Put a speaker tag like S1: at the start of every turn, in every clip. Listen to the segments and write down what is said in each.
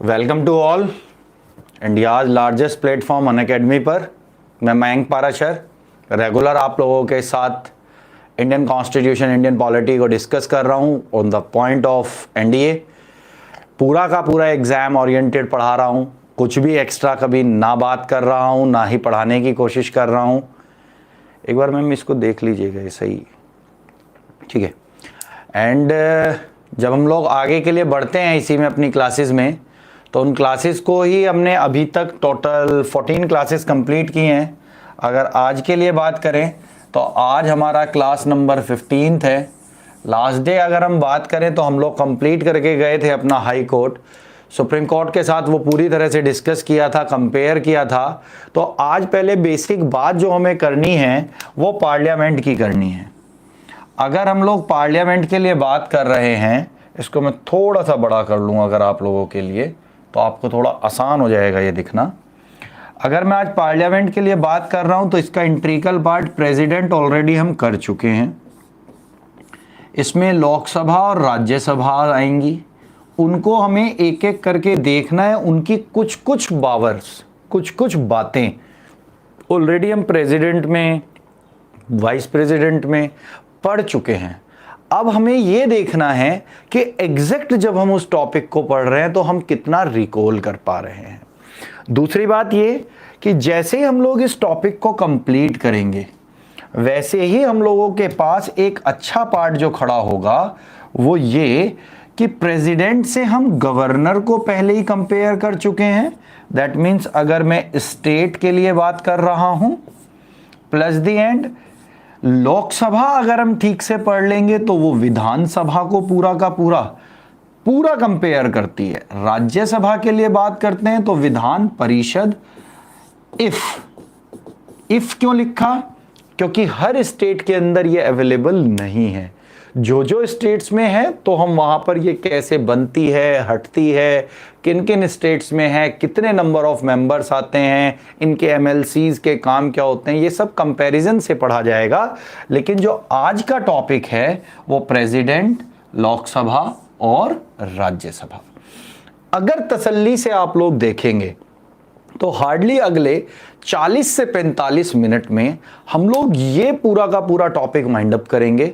S1: Welcome to all. India's largest platform Unacademy पर मैं Mayank Parashar regular आप लोगों के साथ इंडियन कॉन्स्टिट्यूशन, इंडियन पॉलिटी को डिस्कस कर रहा हूँ on the point of NDA. पूरा का पूरा एग्ज़ाम ओरिएंटेड पढ़ा रहा हूँ, कुछ भी एक्स्ट्रा कभी ना बात कर रहा हूँ ना ही पढ़ाने की कोशिश कर रहा हूँ। एक बार मैम इसको देख लीजिएगा, ये सही ठीक है। एंड जब हम लोग आगे के लिए बढ़ते हैं इसी में अपनी क्लासेस में, तो उन क्लासेस को ही हमने अभी तक टोटल 14 क्लासेस कंप्लीट की हैं। अगर आज के लिए बात करें तो आज हमारा क्लास नंबर 15 है। लास्ट डे अगर हम बात करें तो हम लोग कंप्लीट करके गए थे अपना हाई कोर्ट, सुप्रीम कोर्ट के साथ वो पूरी तरह से डिस्कस किया था, कंपेयर किया था। तो आज पहले बेसिक बात जो हमें करनी है वो पार्लियामेंट की करनी है। अगर हम लोग पार्लियामेंट के लिए बात कर रहे हैं, इसको मैं थोड़ा सा बड़ा कर लूँ अगर आप लोगों के लिए, तो आपको थोड़ा आसान हो जाएगा ये दिखना। अगर मैं आज पार्लियामेंट के लिए बात कर रहा हूँ तो इसका इंट्रिकल पार्ट प्रेसिडेंट ऑलरेडी हम कर चुके हैं। इसमें लोकसभा और राज्यसभा आएंगी, उनको हमें एक एक करके देखना है। उनकी कुछ कुछ पावर्स, कुछ कुछ बातें ऑलरेडी हम प्रेसिडेंट में, वाइस प्रेसिडेंट में पढ़ चुके हैं। अब हमें ये देखना है कि एग्जैक्ट जब हम उस टॉपिक को पढ़ रहे हैं तो हम कितना रिकॉल कर पा रहे हैं। दूसरी बात ये कि जैसे ही हम लोग इस टॉपिक को कंप्लीट करेंगे वैसे ही हम लोगों के पास एक अच्छा पार्ट जो खड़ा होगा वो ये कि प्रेसिडेंट से हम गवर्नर को पहले ही कंपेयर कर चुके हैं। दैट मीन्स अगर मैं स्टेट के लिए बात कर रहा हूं, प्लस द एंड लोकसभा अगर हम ठीक से पढ़ लेंगे तो वो विधानसभा को पूरा का पूरा कंपेयर करती है। राज्यसभा के लिए बात करते हैं तो विधान परिषद। इफ क्यों लिखा? क्योंकि हर स्टेट के अंदर ये अवेलेबल नहीं है। जो जो स्टेट्स में है तो हम वहां पर ये कैसे बनती है, हटती है, किन किन स्टेट्स में है, कितने नंबर ऑफ मेंबर्स आते हैं, इनके एमएलसीज के काम क्या होते हैं, ये सब कंपैरिजन से पढ़ा जाएगा। लेकिन जो आज का टॉपिक है वो प्रेसिडेंट, लोकसभा और राज्यसभा। अगर तसल्ली से आप लोग देखेंगे तो हार्डली अगले 40 से 45 मिनट में हम लोग ये पूरा का पूरा टॉपिक माइंड अप करेंगे।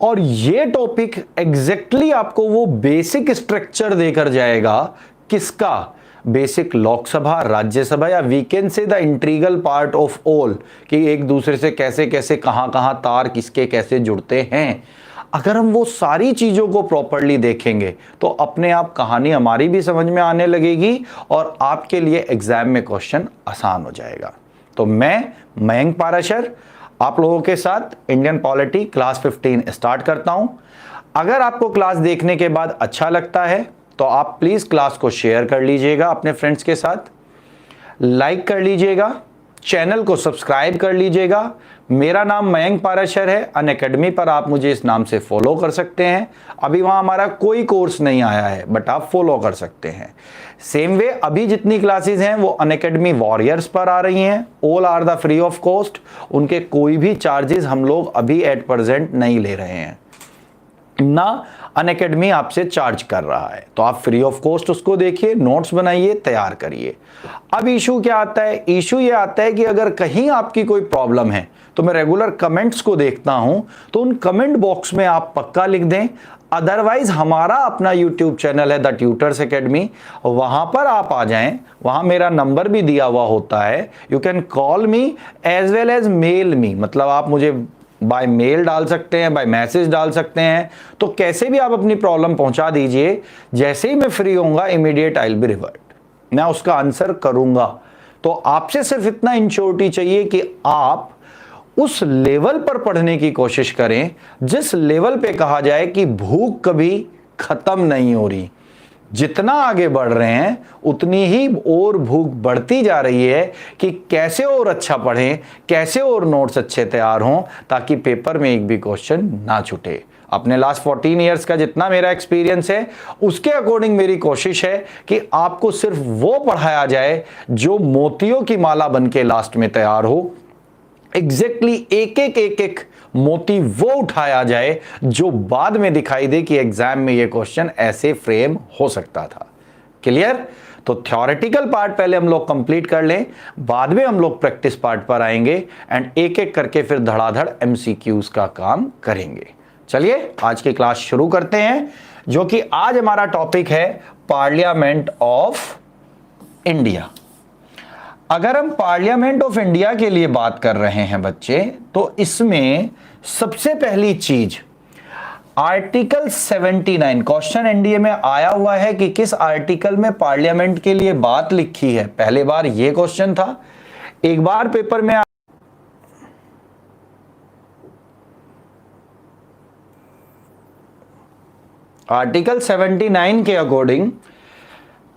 S1: और ये टॉपिक एग्जैक्टली आपको वो बेसिक स्ट्रक्चर देकर जाएगा। किसका? बेसिक लोकसभा, राज्यसभा, या we can say the integral part of all, कि एक दूसरे से कैसे कैसे कहां कहां तार किसके कैसे जुड़ते हैं। अगर हम वो सारी चीज़ों को प्रॉपरली देखेंगे तो अपने आप कहानी हमारी भी समझ में आने लगेगी और आपके लिए एग्जाम में क्वेश्चन आसान हो जाएगा। तो मैं मयंक पाराशर आप लोगों के साथ इंडियन पॉलिटी क्लास 15 स्टार्ट करता हूं। अगर आपको क्लास देखने के बाद अच्छा लगता है तो आप प्लीज़ क्लास को शेयर कर लीजिएगा अपने फ्रेंड्स के साथ, लाइक कर लीजिएगा, चैनल को सब्सक्राइब कर लीजिएगा। मेरा नाम मयंक पाराशर है। अनअकैडमी पर आप मुझे इस नाम से फॉलो कर सकते हैं। अभी वहाँ हमारा कोई कोर्स नहीं आया है बट आप फॉलो कर सकते हैं। सेम वे अभी जितनी क्लासेस हैं वो अनअकैडमी वॉरियर्स पर आ रही हैं। All are the free of cost. उनके कोई भी चार्जेस हम लोग अभी एट प्रेजेंट नहीं ले रहे हैं, ना अनअकैडमी आपसे चार्ज कर रहा है। तो आप फ्री ऑफ कॉस्ट उसको देखिए, नोट्स बनाइए, तैयार करिए। अब इशू क्या आता है? इशू ये आता है कि अगर कहीं आपकी कोई प्रॉब्लम है तो मैं रेगुलर कमेंट्स को देखता हूं, तो उन कमेंट बॉक्स में आप पक्का लिख दें। अदरवाइज हमारा अपना यूट्यूब चैनल है द ट्यूटर्स अकेडमी, वहां पर आप आ जाएं। वहां मेरा नंबर भी दिया हुआ होता है। You can call me as well as mail me, मतलब आप मुझे बाय मेल डाल सकते हैं, बाय मैसेज डाल सकते हैं। तो कैसे भी आप अपनी प्रॉब्लम पहुंचा दीजिए। जैसे ही मैं फ्री होऊंगा immediate I will be revert, मैं उसका आंसर करूंगा। तो आपसे सिर्फ इतना इंश्योरिटी चाहिए कि आप उस लेवल पर पढ़ने की कोशिश करें जिस लेवल पे कहा जाए कि भूख कभी खत्म नहीं हो रही। जितना आगे बढ़ रहे हैं उतनी ही और भूख बढ़ती जा रही है कि कैसे और अच्छा पढ़ें, कैसे और नोट्स अच्छे तैयार हों, ताकि पेपर में एक भी क्वेश्चन ना छूटे। अपने लास्ट 14 ईयर्स का जितना मेरा एक्सपीरियंस है उसके अकॉर्डिंग मेरी कोशिश है कि आपको सिर्फ वो पढ़ाया जाए जो मोतियों की माला बन के लास्ट में तैयार हो। एग्जैक्टली एक एक मोती वो उठाया जाए जो बाद में दिखाई दे कि एग्जाम में ये क्वेश्चन ऐसे फ्रेम हो सकता था। क्लियर? तो थ्योरेटिकल पार्ट पहले हम लोग कंप्लीट कर लें, बाद में हम लोग प्रैक्टिस पार्ट पर आएंगे एंड एक एक करके फिर धड़ाधड़ एमसीक्यूज का काम करेंगे। चलिए आज की क्लास शुरू करते हैं, जो कि आज हमारा टॉपिक है पार्लियामेंट ऑफ इंडिया। अगर हम पार्लियामेंट ऑफ इंडिया के लिए बात कर रहे हैं बच्चे, तो इसमें सबसे पहली चीज आर्टिकल 79, क्वेश्चन एनडीए में आया हुआ है कि किस आर्टिकल में पार्लियामेंट के लिए बात लिखी है। पहले बार यह क्वेश्चन था, एक बार पेपर में आर्टिकल 79 के अकॉर्डिंग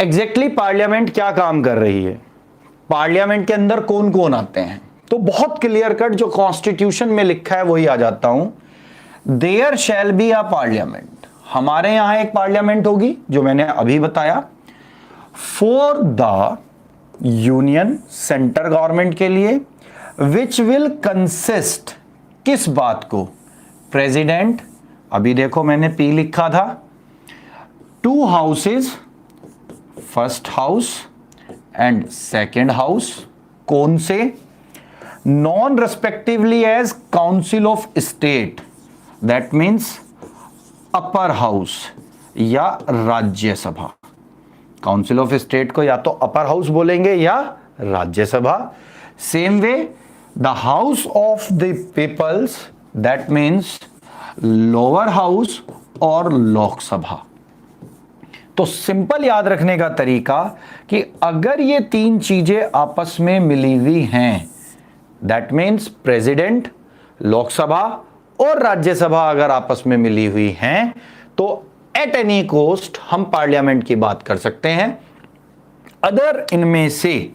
S1: एग्जैक्टली पार्लियामेंट क्या काम कर रही है, पार्लियामेंट के अंदर कौन कौन आते हैं। तो बहुत क्लियर कट जो कॉन्स्टिट्यूशन में लिखा है वही आ जाता हूं, there shall be a parliament, हमारे यहां एक पार्लियामेंट होगी जो मैंने अभी बताया, for the union, centre government के लिए, विच विल कंसिस्ट, किस बात को, प्रेसिडेंट, अभी देखो मैंने पी लिखा था, two houses, first house and second house, कौन से, known respectively as council of state, that means upper house या राज्यसभा। काउंसिल ऑफ स्टेट को या तो अपर हाउस बोलेंगे या Rajya Sabha. Same way the house of the peoples, that means lower house और लोकसभा। तो सिंपल याद रखने का तरीका कि अगर ये तीन चीजें आपस में मिली हुई हैं, दैट मीन्स प्रेसिडेंट, लोकसभा और राज्यसभा अगर आपस में मिली हुई हैं, तो एट एनी कॉस्ट हम पार्लियामेंट की बात कर सकते हैं। अदर इनमें से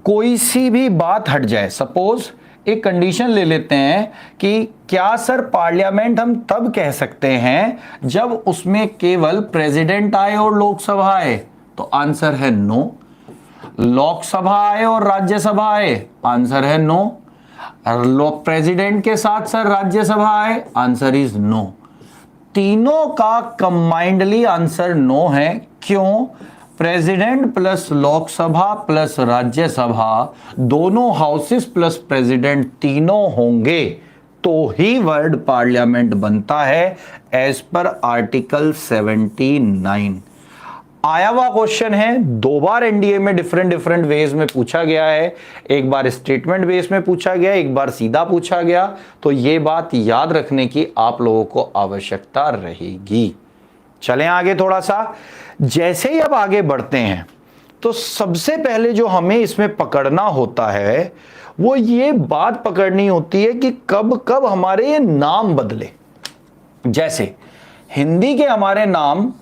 S1: कोई सी भी बात हट जाए, सपोज एक कंडीशन ले लेते हैं कि क्या सर पार्लियामेंट हम तब कह सकते हैं जब उसमें केवल प्रेसिडेंट आए और लोकसभा आए, तो आंसर है नो। लोकसभा आए और राज्यसभा आए, आंसर है नो। प्रेसिडेंट के साथ सर राज्यसभा आए, आंसर इज नो। तीनों का कंबाइंडली आंसर नो है। क्यों? President plus Lok Sabha plus Rajya Sabha, दोनों हाउसेस प्लस प्रेसिडेंट तीनों होंगे तो ही वर्ड पार्लियामेंट बनता है एज पर आर्टिकल 79। आया हुआ क्वेश्चन है, दो बार एनडीए में डिफरेंट वेज में पूछा गया है, एक बार स्टेटमेंट बेस में पूछा गया, एक बार सीधा पूछा गया। तो ये बात याद रखने की आप लोगों को आवश्यकता रहेगी। चलें आगे थोड़ा सा। जैसे ही अब आगे बढ़ते हैं तो सबसे पहले जो हमें इसमें पकड़ना होता है वो ये बात पकड़नी होती है कि कब कब हमारे ये नाम बदले। जैसे हिंदी के हमारे नाम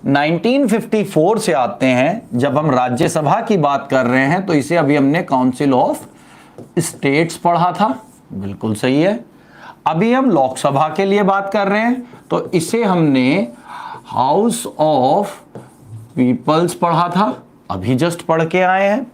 S1: 1954 से आते हैं, जब हम राज्यसभा की बात कर रहे हैं तो इसे अभी हमने काउंसिल ऑफ स्टेट्स पढ़ा था, बिल्कुल सही है। अभी हम लोकसभा के लिए बात कर रहे हैं तो इसे हमने हाउस ऑफ पीपल्स पढ़ा था, अभी जस्ट पढ़ के आए हैं।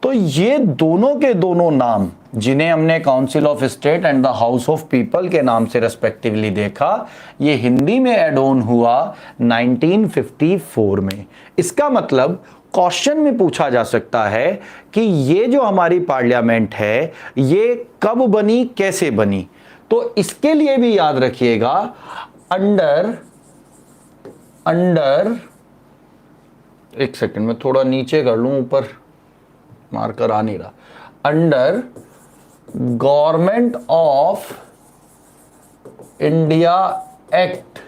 S1: तो ये दोनों के दोनों नाम जिन्हें हमने council of state and the house of people के नाम से रेस्पेक्टिवली देखा, ये हिंदी में एड ऑन हुआ 1954 में। इसका मतलब क्वेश्चन में पूछा जा सकता है कि ये जो हमारी पार्लियामेंट है ये कब बनी, कैसे बनी। तो इसके लिए भी याद रखिएगा, अंडर एक सेकंड में थोड़ा नीचे कर लूं, ऊपर मार्कर आ नहीं रहा। Under government of India act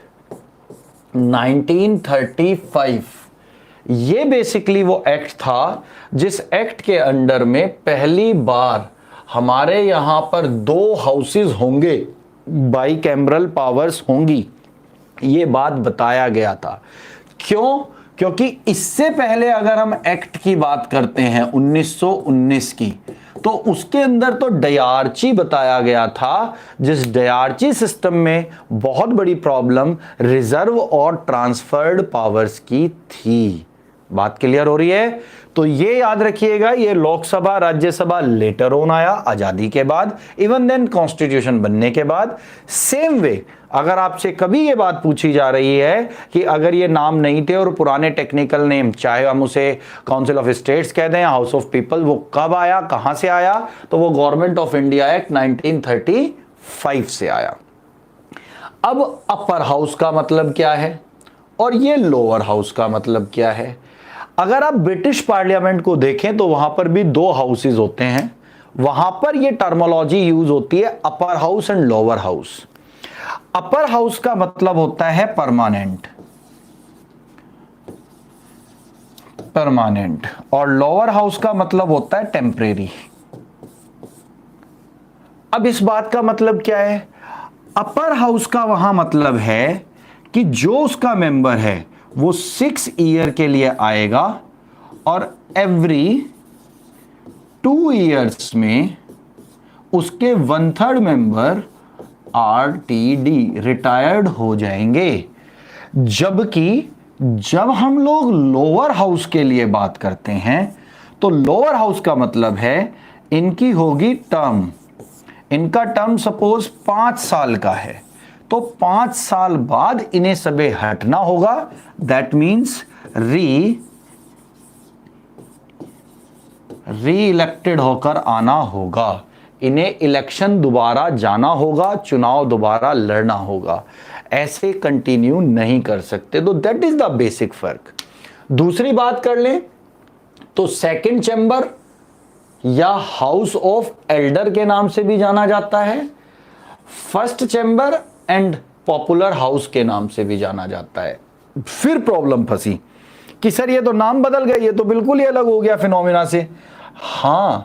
S1: 1935, ये बेसिकली वो एक्ट था जिस एक्ट के अंडर में पहली बार हमारे यहां पर दो हाउसेस होंगे, बाइकैमरल पावर्स होंगी, ये बात बताया गया था। क्यों? क्योंकि इससे पहले अगर हम एक्ट की बात करते हैं 1919 की, तो उसके अंदर तो डयार्ची बताया गया था, जिस डयार्ची सिस्टम में बहुत बड़ी प्रॉब्लम रिजर्व और ट्रांसफर्ड पावर्स की थी। बात क्लियर हो रही है? तो ये याद रखिएगा, ये लोकसभा राज्यसभा लेटर ऑन आया आजादी के बाद, इवन देन कॉन्स्टिट्यूशन बनने के बाद। सेम वे अगर आपसे कभी ये बात पूछी जा रही है कि अगर ये नाम नहीं थे और पुराने टेक्निकल नेम, चाहे हम उसे काउंसिल ऑफ स्टेट्स कह दें, हाउस ऑफ पीपल, वो कब आया, कहां से आया? तो वो गवर्नमेंट ऑफ इंडिया एक्ट 1935 से आया। अब अपर हाउस का मतलब क्या है और ये लोअर हाउस का मतलब क्या है? अगर आप ब्रिटिश पार्लियामेंट को देखें तो वहां पर भी दो हाउसेज होते हैं, वहां पर ये टर्मोलॉजी यूज होती है upper house and lower house. Upper house का मतलब होता है परमानेंट और लोअर हाउस का मतलब होता है टेम्परेरी। अब इस बात का मतलब क्या है? अपर हाउस का वहां मतलब है कि जो उसका मेंबर है वो 6 ईयर के लिए आएगा और एवरी 2 ईयर्स में उसके 1/3 मेंबर RTD रिटायर्ड हो जाएंगे। जबकि जब हम लोग लोअर हाउस के लिए बात करते हैं तो लोअर हाउस का मतलब है इनकी होगी टर्म, इनका टर्म सपोज 5 साल का है तो 5 साल बाद इन्हें सबे हटना होगा। दैट मीन्स री इलेक्टेड होकर आना होगा, इन्हें इलेक्शन दोबारा जाना होगा, चुनाव दोबारा लड़ना होगा, ऐसे कंटिन्यू नहीं कर सकते। तो दैट इज द बेसिक फर्क। दूसरी बात कर लें तो सेकंड चैम्बर या हाउस ऑफ एल्डर के नाम से भी जाना जाता है, first chamber and popular house के नाम से भी जाना जाता है। फिर प्रॉब्लम फंसी कि सर ये तो नाम बदल गए, ये तो बिल्कुल ही अलग हो गया फिनोमिना से। हां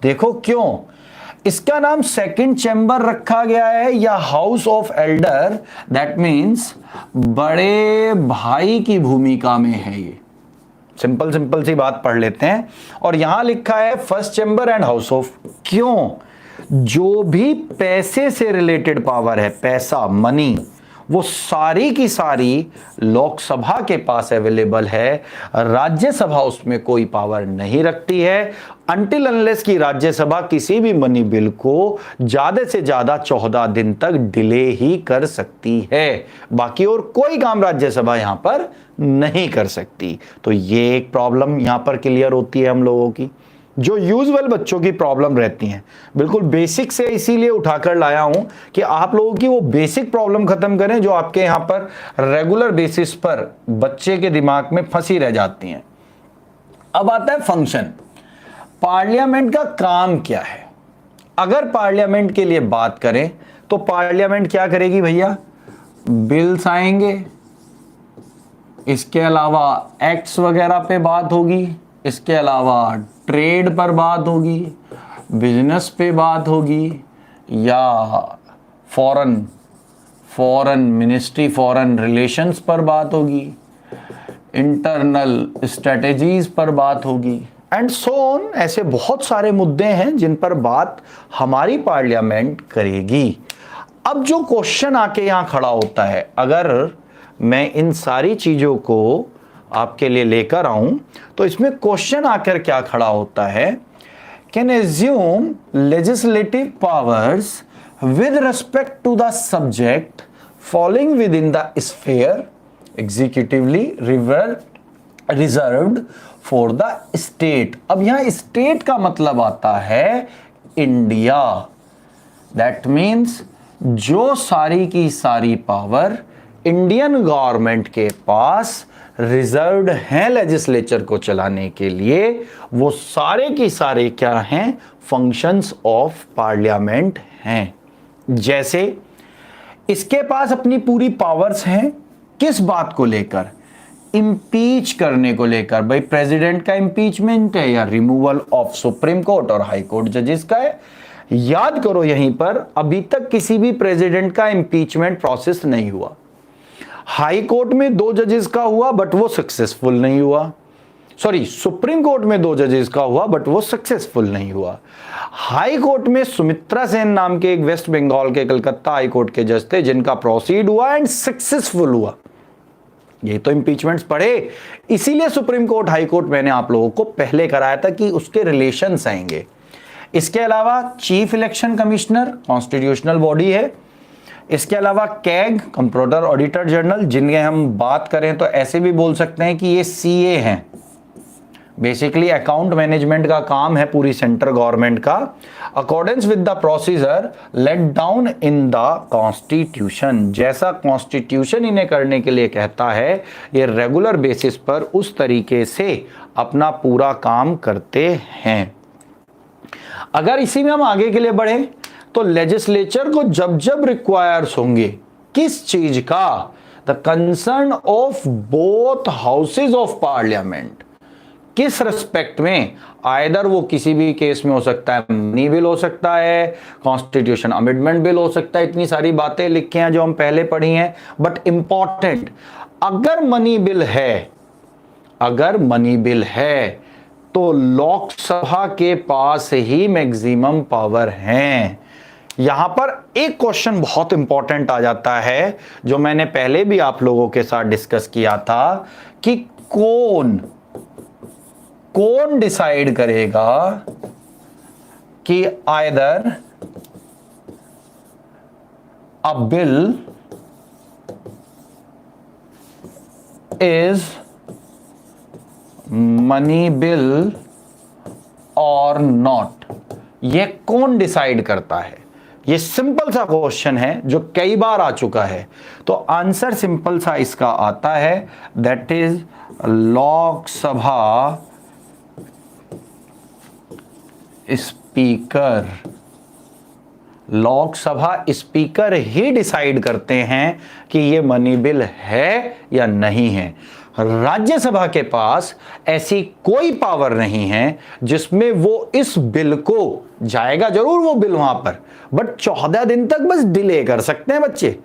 S1: देखो क्यों इसका नाम सेकंड चैम्बर रखा गया है या house of Elder, that means बड़े भाई की भूमिका में है ये। सिंपल सी बात पढ़ लेते हैं। और यहां लिखा है first chamber and house of, क्यों? जो भी पैसे से रिलेटेड पावर है, पैसा, मनी, वो सारी की सारी लोकसभा के पास अवेलेबल है, राज्यसभा उसमें कोई पावर नहीं रखती है अनटिल अनलेस की राज्यसभा किसी भी मनी बिल को ज्यादा से ज्यादा 14 दिन तक डिले ही कर सकती है। बाकी और कोई काम राज्यसभा यहां पर नहीं कर सकती। तो ये एक प्रॉब्लम यहां पर क्लियर होती है हम लोगों की, जो यूजुअल बच्चों की प्रॉब्लम रहती हैं। बिल्कुल बेसिक से इसीलिए उठाकर लाया हूं कि आप लोगों की वो बेसिक प्रॉब्लम खत्म करें जो आपके यहां पर रेगुलर बेसिस पर बच्चे के दिमाग में फंसी रह जाती हैं। अब आता है फंक्शन। पार्लियामेंट का काम क्या है? अगर पार्लियामेंट के लिए बात करें तो पार्लियामेंट क्या करेगी भैया? बिल्स आएंगे, इसके अलावा एक्ट्स वगैरह पे बात होगी, इसके अलावा ट्रेड पर बात होगी, बिजनेस पे बात होगी, या फॉरेन मिनिस्ट्री फॉरेन रिलेशंस पर बात होगी, इंटरनल स्ट्रेटजीज पर बात होगी एंड सो ऑन। ऐसे बहुत सारे मुद्दे हैं जिन पर बात हमारी पार्लियामेंट करेगी। अब जो क्वेश्चन आके यहां खड़ा होता है, अगर मैं इन सारी चीजों को आपके लिए लेकर आऊं तो इसमें क्वेश्चन आकर क्या खड़ा होता है? Can assume legislative powers with respect to the subject falling within the sphere executively reserved for the state. अब यहां स्टेट का मतलब आता है इंडिया। दैट मीन्स जो सारी की सारी पावर इंडियन गवर्नमेंट के पास रिजर्व्ड हैं लेजिस्लेचर को चलाने के लिए, वो सारे की सारे क्या हैं? फंक्शंस ऑफ पार्लियामेंट हैं। जैसे इसके पास अपनी पूरी पावर्स हैं, किस बात को लेकर? इम्पीच करने को लेकर। भाई प्रेसिडेंट का इम्पीचमेंट है या रिमूवल ऑफ सुप्रीम कोर्ट और हाई कोर्ट जजेस का है। याद करो यहीं पर अभी तक किसी भी प्रेसिडेंट का इम्पीचमेंट प्रोसेस नहीं हुआ। हाई कोर्ट में 2 जजेस का हुआ बट वो सक्सेसफुल नहीं हुआ। सॉरी, सुप्रीम कोर्ट में 2 जजेस का हुआ बट वो सक्सेसफुल नहीं हुआ। हाई कोर्ट में सुमित्रा सेन नाम के एक वेस्ट बंगाल के कलकत्ता हाई कोर्ट के जज थे जिनका प्रोसीड हुआ एंड सक्सेसफुल हुआ। ये तो इंपीचमेंट्स पढ़े, इसीलिए सुप्रीम कोर्ट हाई कोर्ट मैंने आप लोगों को पहले कराया था कि उसके रिलेशंस आएंगे। इसके अलावा chief election commissioner constitutional body है। इसके अलावा कैग कंप्ट्रोलर ऑडिटर जनरल, जिनके हम बात करें तो ऐसे भी बोल सकते हैं कि ये सीए हैं, बेसिकली अकाउंट मैनेजमेंट का काम है पूरी सेंट्रल गवर्नमेंट का, accordance with the procedure laid down in the constitution. जैसा कॉन्स्टिट्यूशन इन्हें करने के लिए कहता है ये रेगुलर बेसिस पर उस तरीके से अपना पूरा काम करते हैं। अगर इसी में हम आगे के लिए बढ़े तो लेजिस्लेचर को जब जब रिक्वायर्स होंगे किस चीज का, the concern of both houses of parliament, किस रिस्पेक्ट में, आइदर वो किसी भी केस में हो सकता है, मनी बिल हो सकता है, कॉन्स्टिट्यूशन अमेंडमेंट बिल हो सकता है, इतनी सारी बातें लिखी हैं जो हम पहले पढ़ी हैं। बट इंपॉर्टेंट, अगर मनी बिल है तो लोकसभा के पास ही मैक्सिमम पावर हैं। यहां पर एक क्वेश्चन बहुत इंपॉर्टेंट आ जाता है जो मैंने पहले भी आप लोगों के साथ डिस्कस किया था कि कौन डिसाइड करेगा कि either a bill is money bill और नॉट, ये कौन डिसाइड करता है? ये सिंपल सा क्वेश्चन है जो कई बार आ चुका है। तो आंसर सिंपल सा इसका आता है, that is Lok Sabha speaker. Lok Sabha speaker he decide करते हैं कि ये मनी बिल है या नहीं है। राज्यसभा के पास ऐसी कोई पावर नहीं है जिसमें वो इस बिल को, जाएगा जरूर वो बिल वहां पर, बट 14 दिन तक बस डिले कर सकते हैं बच्चे।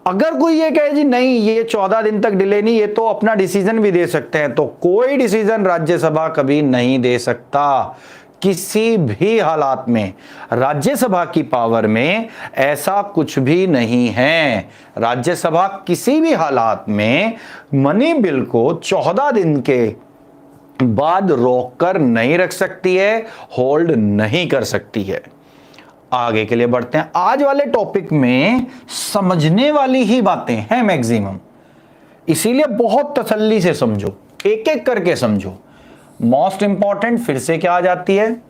S1: अगर कोई ये कहे जी नहीं ये 14 दिन तक डिले नहीं, ये तो अपना डिसीजन भी दे सकते हैं, तो कोई डिसीजन राज्यसभा कभी नहीं दे सकता। किसी भी हालात में राज्यसभा की पावर में ऐसा कुछ भी नहीं है। राज्यसभा किसी भी हालात में मनी बिल को 14 दिन के बाद रोक कर नहीं रख सकती है, होल्ड नहीं कर सकती है। आगे के लिए बढ़ते हैं। आज वाले टॉपिक में समझने वाली ही बातें हैं मैक्सिमम, इसीलिए बहुत तसल्ली से समझो, एक एक करके समझो। मोस्ट इंपॉर्टेंट फिर से क्या आ जाती है,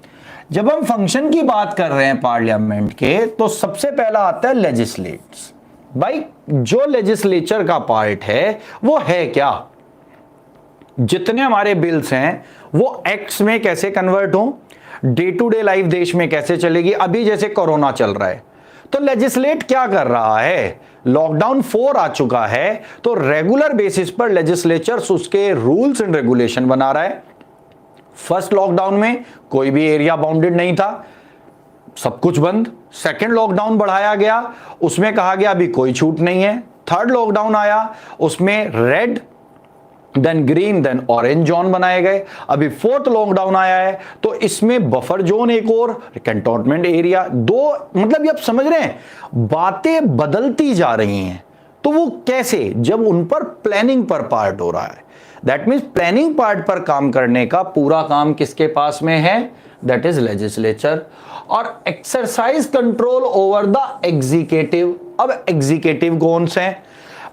S1: जब हम फंक्शन की बात कर रहे हैं पार्लियामेंट के, तो सबसे पहला आता है लेजिस्लेट्स। भाई जो लेजिस्लेचर का पार्ट है वो है क्या, जितने हमारे बिल्स हैं वो एक्ट्स में कैसे कन्वर्ट हो, डे टू डे लाइफ देश में कैसे चलेगी। अभी जैसे कोरोना चल रहा है तो लेजिस्लेट क्या कर रहा है, लॉकडाउन 4 आ चुका है तो रेगुलर बेसिस पर लेजिस्लेचर्स उसके रूल्स एंड रेगुलेशन बना रहा है। फर्स्ट लॉकडाउन में कोई भी एरिया बाउंडेड नहीं था, सब कुछ बंद। सेकेंड लॉकडाउन बढ़ाया गया, उसमें कहा गया अभी कोई छूट नहीं है। थर्ड लॉकडाउन आया, उसमें red then green then orange zone बनाए गए। अभी फोर्थ लॉकडाउन आया है तो इसमें बफर जोन एक और, कंटोनमेंट एरिया 2, मतलब ये आप समझ रहे हैं बातें बदलती जा रही हैं। तो वो कैसे, जब उन पर प्लानिंग पर पार्ट हो रहा है, दैट मीन्स प्लानिंग पार्ट पर काम करने का पूरा काम किसके पास में है, दैट इज लेजिस्लेचर। और exercise control over the executive. अब एग्जीक्यूटिव कौन से हैं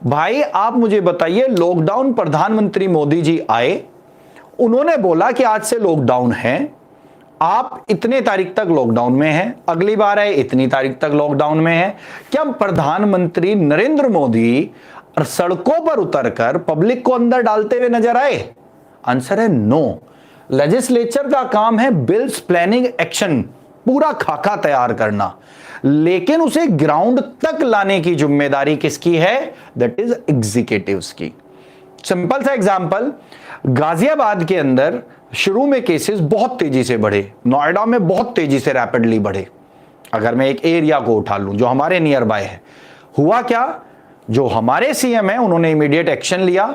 S1: भाई, आप मुझे बताइए। लॉकडाउन प्रधानमंत्री मोदी जी आए, उन्होंने बोला कि आज से लॉकडाउन है, आप इतने तारीख तक लॉकडाउन में हैं, अगली बार आए इतनी तारीख तक लॉकडाउन में है। क्या प्रधानमंत्री नरेंद्र मोदी सड़कों पर उतरकर पब्लिक को अंदर डालते हुए नजर आए? आंसर है नो। लेजिस्लेचर का काम है बिल्स, प्लानिंग, एक्शन, पूरा खाका तैयार करना, लेकिन उसे ग्राउंड तक लाने की जिम्मेदारी किसकी है, दैट इज एग्जीक्यूटिव्स की। सिंपल सा एग्जांपल, गाजियाबाद के अंदर शुरू में केसेस बहुत तेजी से बढ़े, नोएडा में बहुत तेजी से रैपिडली बढ़े। अगर मैं एक एरिया को उठा लूं जो हमारे नियर बाय है, हुआ क्या, जो हमारे सीएम है उन्होंने इमीडिएट एक्शन लिया।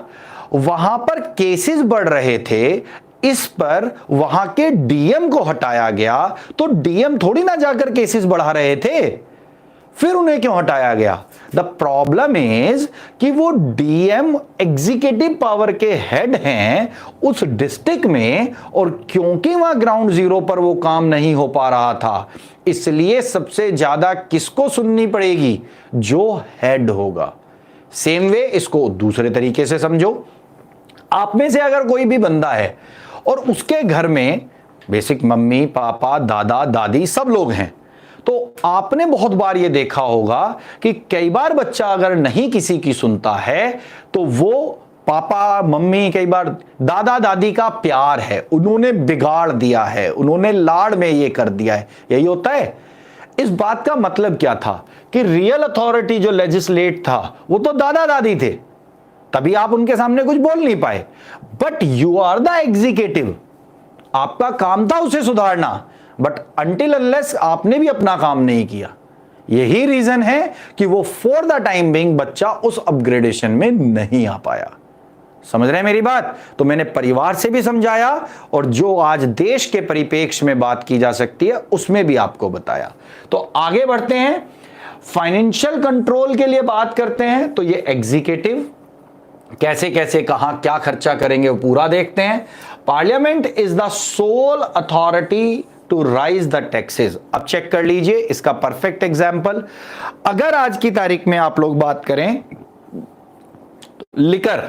S1: वहां पर केसेस बढ़ रहे थे, इस पर वहां के डीएम को हटाया गया। तो डीएम थोड़ी ना जाकर केसेस बढ़ा रहे थे, फिर उन्हें क्यों हटाया गया? द प्रॉब्लम इज कि वो डीएम एग्जीक्यूटिव पावर के हेड हैं उस डिस्ट्रिक्ट में, और क्योंकि वहां ग्राउंड जीरो पर वो काम नहीं हो पा रहा था, इसलिए सबसे ज्यादा किसको सुननी पड़ेगी? जो हेड होगा। सेम वे इसको दूसरे तरीके से समझो। आप में से अगर कोई भी बंदा है और उसके घर में बेसिक मम्मी पापा दादा दादी सब लोग हैं, तो आपने बहुत बार ये देखा होगा कि कई बार बच्चा अगर नहीं किसी की सुनता है तो वो पापा मम्मी, कई बार दादा दादी का प्यार है, उन्होंने बिगाड़ दिया है, उन्होंने लाड़ में ये कर दिया है, यही होता है। इस बात का मतलब क्या था कि रियल अथॉरिटी जो लेजिस्लेट था वो तो दादा दादी थे, तभी आप उनके सामने कुछ बोल नहीं पाए। But you are the executive, आपका काम था उसे सुधारना, बट अनटिल अनलेस आपने भी अपना काम नहीं किया। यही रीजन है कि वो फॉर द टाइम बिंग बच्चा उस अपग्रेडेशन में नहीं आ पाया। समझ रहे हैं मेरी बात? तो मैंने परिवार से भी समझाया और जो आज देश के परिप्रेक्ष्य में बात की जा सकती है उसमें भी आपको बताया। तो आगे बढ़ते हैं, फाइनेंशियल कंट्रोल के लिए बात करते हैं। तो ये एग्जीक्यूटिव कैसे कैसे कहां क्या खर्चा करेंगे वो पूरा देखते हैं। Parliament is the sole authority to raise the taxes. अब चेक कर लीजिए इसका परफेक्ट एग्जाम्पल। अगर आज की तारीख में आप लोग बात करें, लिकर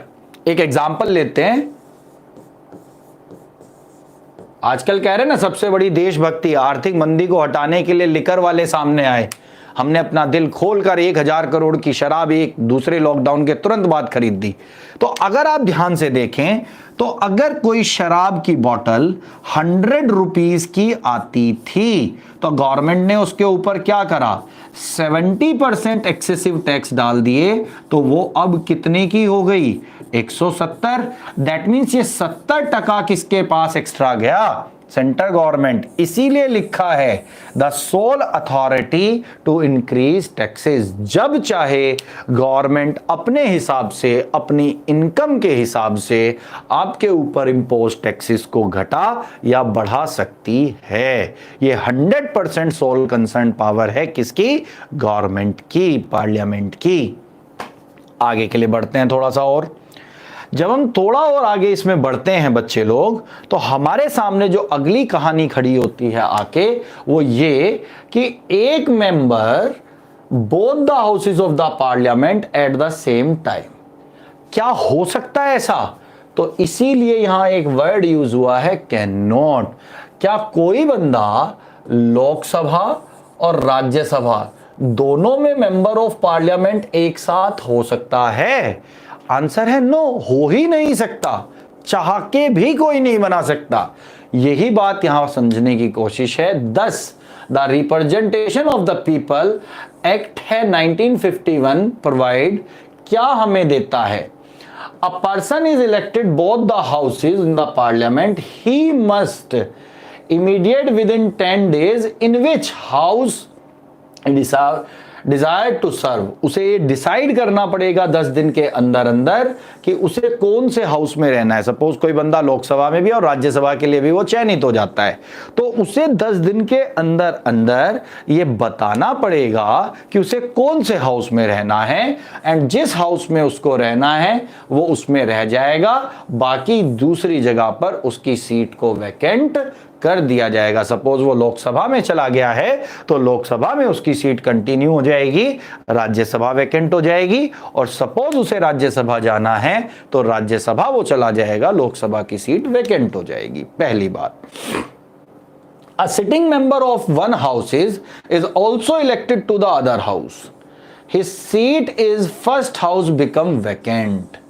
S1: एक एग्जाम्पल लेते हैं। आजकल कह रहे हैं ना सबसे बड़ी देशभक्ति, आर्थिक मंदी को हटाने के लिए लिकर वाले सामने आए। हमने अपना दिल खोलकर 1000 करोड़ की शराब एक दूसरे लॉकडाउन के तुरंत बाद खरीद दी। तो अगर आप ध्यान से देखें तो अगर कोई शराब की बोतल 100 रुपीस की आती थी तो गवर्नमेंट ने उसके ऊपर क्या करा? 70% एक्सेसिव टैक्स डाल दिए, तो वो अब कितने की हो गई? 170। दैट मीन्स ये 70% किसके पास एक्स्ट्रा गया? Central government. इसीलिए लिखा है the sole authority to increase taxes. जब चाहे गवर्नमेंट अपने हिसाब से, अपनी इनकम के हिसाब से आपके ऊपर इंपोज टैक्सेस को घटा या बढ़ा सकती है। ये 100% सोल कंसर्न पावर है किसकी? गवर्नमेंट की, पार्लियामेंट की। आगे के लिए बढ़ते हैं थोड़ा सा और। जब हम थोड़ा और आगे इसमें बढ़ते हैं बच्चे लोग, तो हमारे सामने जो अगली कहानी खड़ी होती है आके, वो ये कि एक member both the houses of the parliament at the same time. क्या हो सकता है ऐसा? तो इसीलिए यहां एक वर्ड यूज हुआ है, कैन नॉट। क्या कोई बंदा लोकसभा और राज्यसभा दोनों में मेंबर ऑफ पार्लियामेंट एक साथ हो सकता है? आंसर है नो, हो ही नहीं सकता। चाह के भी कोई नहीं बना सकता। यही बात यहां समझने की कोशिश है। 10 the representation of the people act है 1951 प्रोवाइड क्या हमें देता है? A person is elected both the houses in the parliament, he must immediate within 10 days in which house desire to serve. उसे डिसाइड करना पड़ेगा 10 दिन के अंदर अंदर कि उसे कौन से हाउस में रहना है। सपोज कोई बंदा लोकसभा में भी और राज्यसभा के लिए भी वो चयनित हो जाता है, तो उसे 10 दिन के अंदर अंदर ये बताना पड़ेगा कि उसे कौन से हाउस में रहना है, एंड जिस हाउस में उसको रहना है वो उसमें रह जाएगा, बाकी दूसरी जगह पर उसकी सीट को वैकेंट कर दिया जाएगा। सपोज वो लोकसभा में चला गया है तो लोकसभा में उसकी सीट कंटिन्यू हो जाएगी, राज्यसभा वैकेंट हो जाएगी, और सपोज उसे राज्यसभा जाना है तो राज्यसभा वो चला जाएगा, लोकसभा की सीट वैकेंट हो जाएगी। पहली बात। A sitting member of one house is also elected to the other house. His seat is first house become vacant.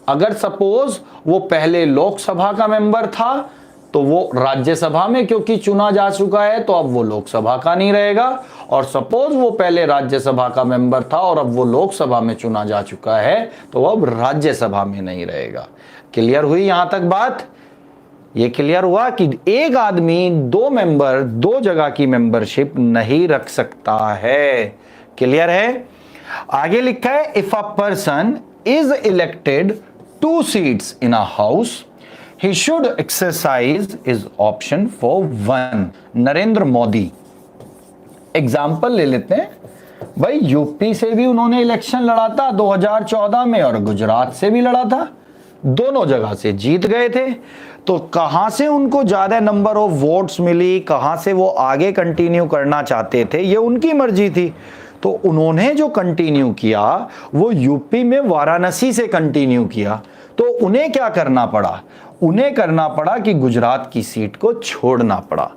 S1: अगर सपोज वो पहले लोकसभा का मेंबर था तो वो राज्यसभा में क्योंकि चुना जा चुका है तो अब वो लोकसभा का नहीं रहेगा, और सपोज वो पहले राज्यसभा का मेंबर था और अब वो लोकसभा में चुना जा चुका है तो अब राज्यसभा में नहीं रहेगा। क्लियर हुई यहां तक बात? ये क्लियर हुआ कि एक आदमी 2 मेंबर 2 जगह की मेंबरशिप नहीं रख सकता है। क्लियर है? आगे लिखा है if a person is elected 2 seats in a house he should exercise his option for 1. Narendra Modi example ले लेते हैं। भाई यूपी से भी उन्होंने इलेक्शन लड़ा था 2014 में और गुजरात से भी लड़ा था, दोनों जगह से जीत गए थे। तो कहां से उनको ज्यादा नंबर ऑफ वोट्स मिली, कहां से वो आगे कंटिन्यू करना चाहते थे, ये उनकी मर्जी थी। तो उन्होंने जो कंटिन्यू किया वो यूपी में वाराणसी से कंटिन्यू किया। तो उन्हें क्या करना पड़ा, उन्हें करना पड़ा कि गुजरात की सीट को छोड़ना पड़ा।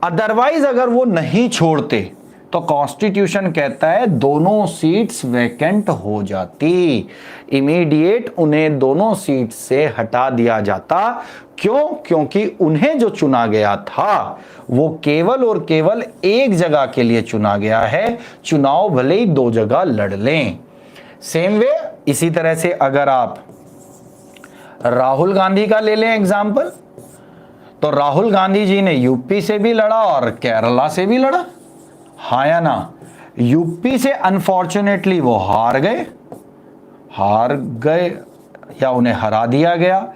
S1: अदरवाइज अगर वो नहीं छोड़ते तो कॉन्स्टिट्यूशन कहता है दोनों सीट्स वैकेंट हो जाती, इमीडिएट उन्हें दोनों सीट से हटा दिया जाता। क्यों? क्योंकि उन्हें जो चुना गया था वो केवल और केवल एक जगह के लिए चुना गया है, चुनाव भले ही दो जगह लड़ लें। सेम वे इसी तरह से अगर आप राहुल गांधी का ले लें एग्जाम्पल, तो राहुल गांधी जी ने यूपी से भी लड़ा और केरला से भी लड़ा, हाँ या ना। यूपी से अनफॉर्चुनेटली वो हार गए या उन्हें हरा दिया गया।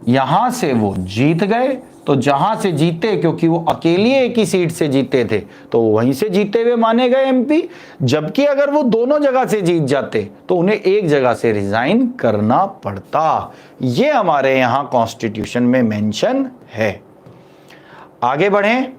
S1: यहां से वो जीत गए, तो जहां से जीते, क्योंकि वो अकेले एक ही सीट से जीते थे तो वहीं से जीते हुए माने गए एमपी। जबकि अगर वो दोनों जगह से जीत जाते तो उन्हें एक जगह से रिजाइन करना पड़ता। ये हमारे यहां कॉन्स्टिट्यूशन में मेंशन है। आगे बढ़ें।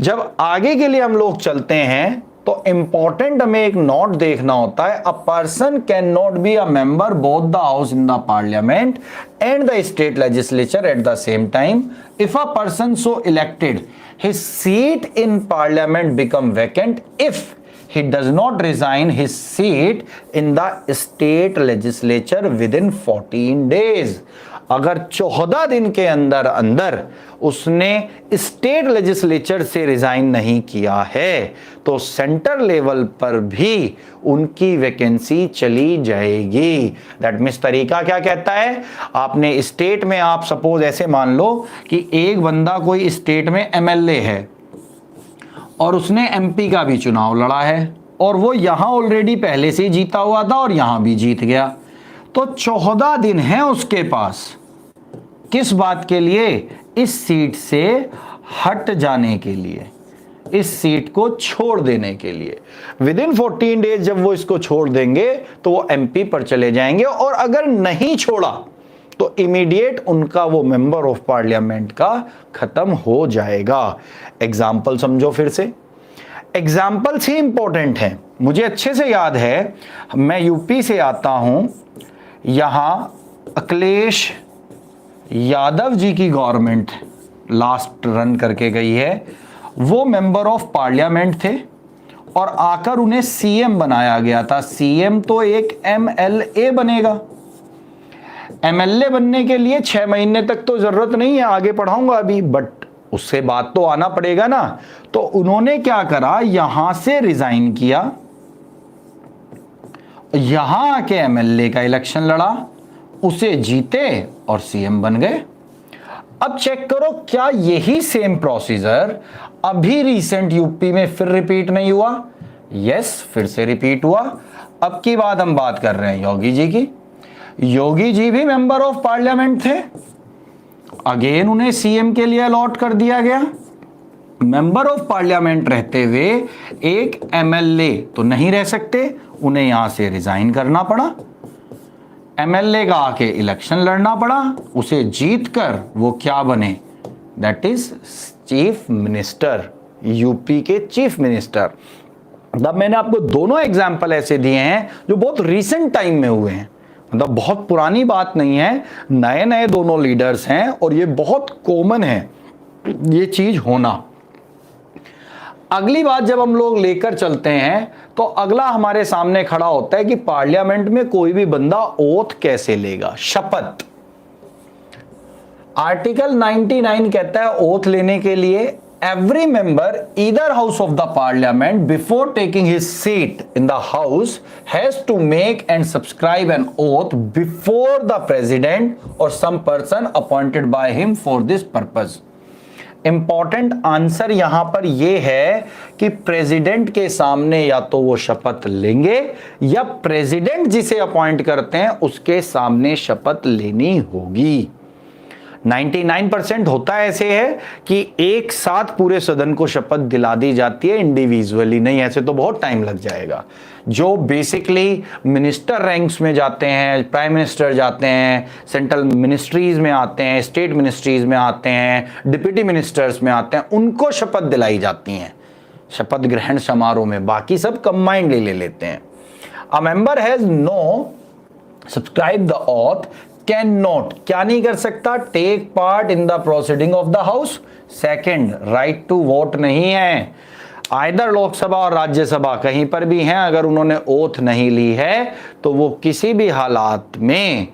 S1: जब आगे के लिए हम लोग चलते हैं तो इंपॉर्टेंट हमें एक नोट देखना होता है, a person can not be a member both the house in the parliament and the state legislature at the same time if a person so elected his seat in parliament become vacant if he does not resign his seat in the state legislature within 14 days। अगर 14 दिन के अंदर अंदर उसने state legislature से resign नहीं किया है तो सेंटर लेवल पर भी उनकी वैकेंसी चली जाएगी। दैट मीन्स तरीका क्या कहता है, आपने स्टेट में, आप सपोज ऐसे मान लो कि एक बंदा कोई स्टेट में एमएलए है और उसने एमपी का भी चुनाव लड़ा है और वो यहां ऑलरेडी पहले से ही जीता हुआ था और यहां भी जीत गया, तो 14 दिन है उसके पास किस बात के लिए, इस सीट से हट जाने के लिए, इस सीट को छोड़ देने के लिए। विद इन 14 डेज जब वो इसको छोड़ देंगे तो वो एमपी पर चले जाएंगे, और अगर नहीं छोड़ा तो इमीडिएट उनका वो मेंबर ऑफ पार्लियामेंट का खत्म हो जाएगा। एग्जाम्पल समझो फिर से, एग्जाम्पल्स ही इंपॉर्टेंट हैं। मुझे अच्छे से याद है, मैं यूपी से आता हूं, यहां अखिलेश यादव जी की गवर्नमेंट लास्ट रन करके गई है, वो मेंबर ऑफ पार्लियामेंट थे और आकर उन्हें सीएम बनाया गया था। सीएम तो एक एमएलए बनेगा, एमएलए बनने के लिए 6 महीने तक तो जरूरत नहीं है, आगे पढ़ाऊंगा अभी, बट उससे बात तो आना पड़ेगा ना। तो उन्होंने क्या करा, यहां से रिजाइन किया, यहां आके एमएलए का इलेक्शन लड़ा, उसे जीते और सीएम बन गए। अब चेक करो क्या यही सेम प्रोसीजर अभी रिसेंट यूपी में फिर रिपीट नहीं हुआ? यस, फिर से रिपीट हुआ। अब की बात हम बात कर रहे हैं योगी जी की। योगी जी भी मेंबर ऑफ पार्लियामेंट थे, अगेन उन्हें सीएम के लिए अलॉट कर दिया गया। मेंबर ऑफ पार्लियामेंट रहते हुए एक एमएलए तो नहीं रह सकते, उन्हें यहां से रिजाइन करना पड़ा, एमएलए का आके इलेक्शन लड़ना पड़ा, उसे जीतकर वो क्या बने, that is chief minister, UP के चीफ मिनिस्टर। तब मैंने आपको दोनों एग्जाम्पल ऐसे दिए हैं जो बहुत रिसेंट टाइम में हुए हैं, मतलब बहुत पुरानी बात नहीं है, नए नए दोनों लीडर्स हैं और ये बहुत कॉमन है ये चीज होना। अगली बात जब हम लोग लेकर चलते हैं तो अगला हमारे सामने खड़ा होता है कि पार्लियामेंट में कोई भी बंदा ओथ कैसे लेगा, शपथ। आर्टिकल 99 कहता है ओथ लेने के लिए every member either house of the parliament before taking his seat in the house has to make and subscribe an oath before the president or some person appointed by him for this purpose। Important answer यहां पर यह है कि president के सामने या तो वो शपथ लेंगे या प्रेसिडेंट जिसे अपॉइंट करते हैं उसके सामने शपथ लेनी होगी। 99% होता ऐसे है कि एक साथ पूरे सदन को शपथ दिला दी जाती है, इंडिविजुअली नहीं, ऐसे तो बहुत टाइम लग जाएगा। जो बेसिकली मिनिस्टर रैंक्स में जाते हैं, प्राइम मिनिस्टर जाते हैं, सेंट्रल मिनिस्ट्रीज में आते हैं, स्टेट मिनिस्ट्रीज में आते हैं, डिप्टी मिनिस्टर्स में आते हैं, उनको शपथ दिलाई जाती हैं शपथ ग्रहण समारोह में, बाकी सब कंबाइंडली ले लेते हैं। A member has no subscribe the oath can not, क्या नहीं कर सकता, take part in the proceeding of the house. Second, right to vote नहीं है। आइदर लोकसभा और राज्यसभा कहीं पर भी हैं, अगर उन्होंने ओथ नहीं ली है तो वो किसी भी हालात में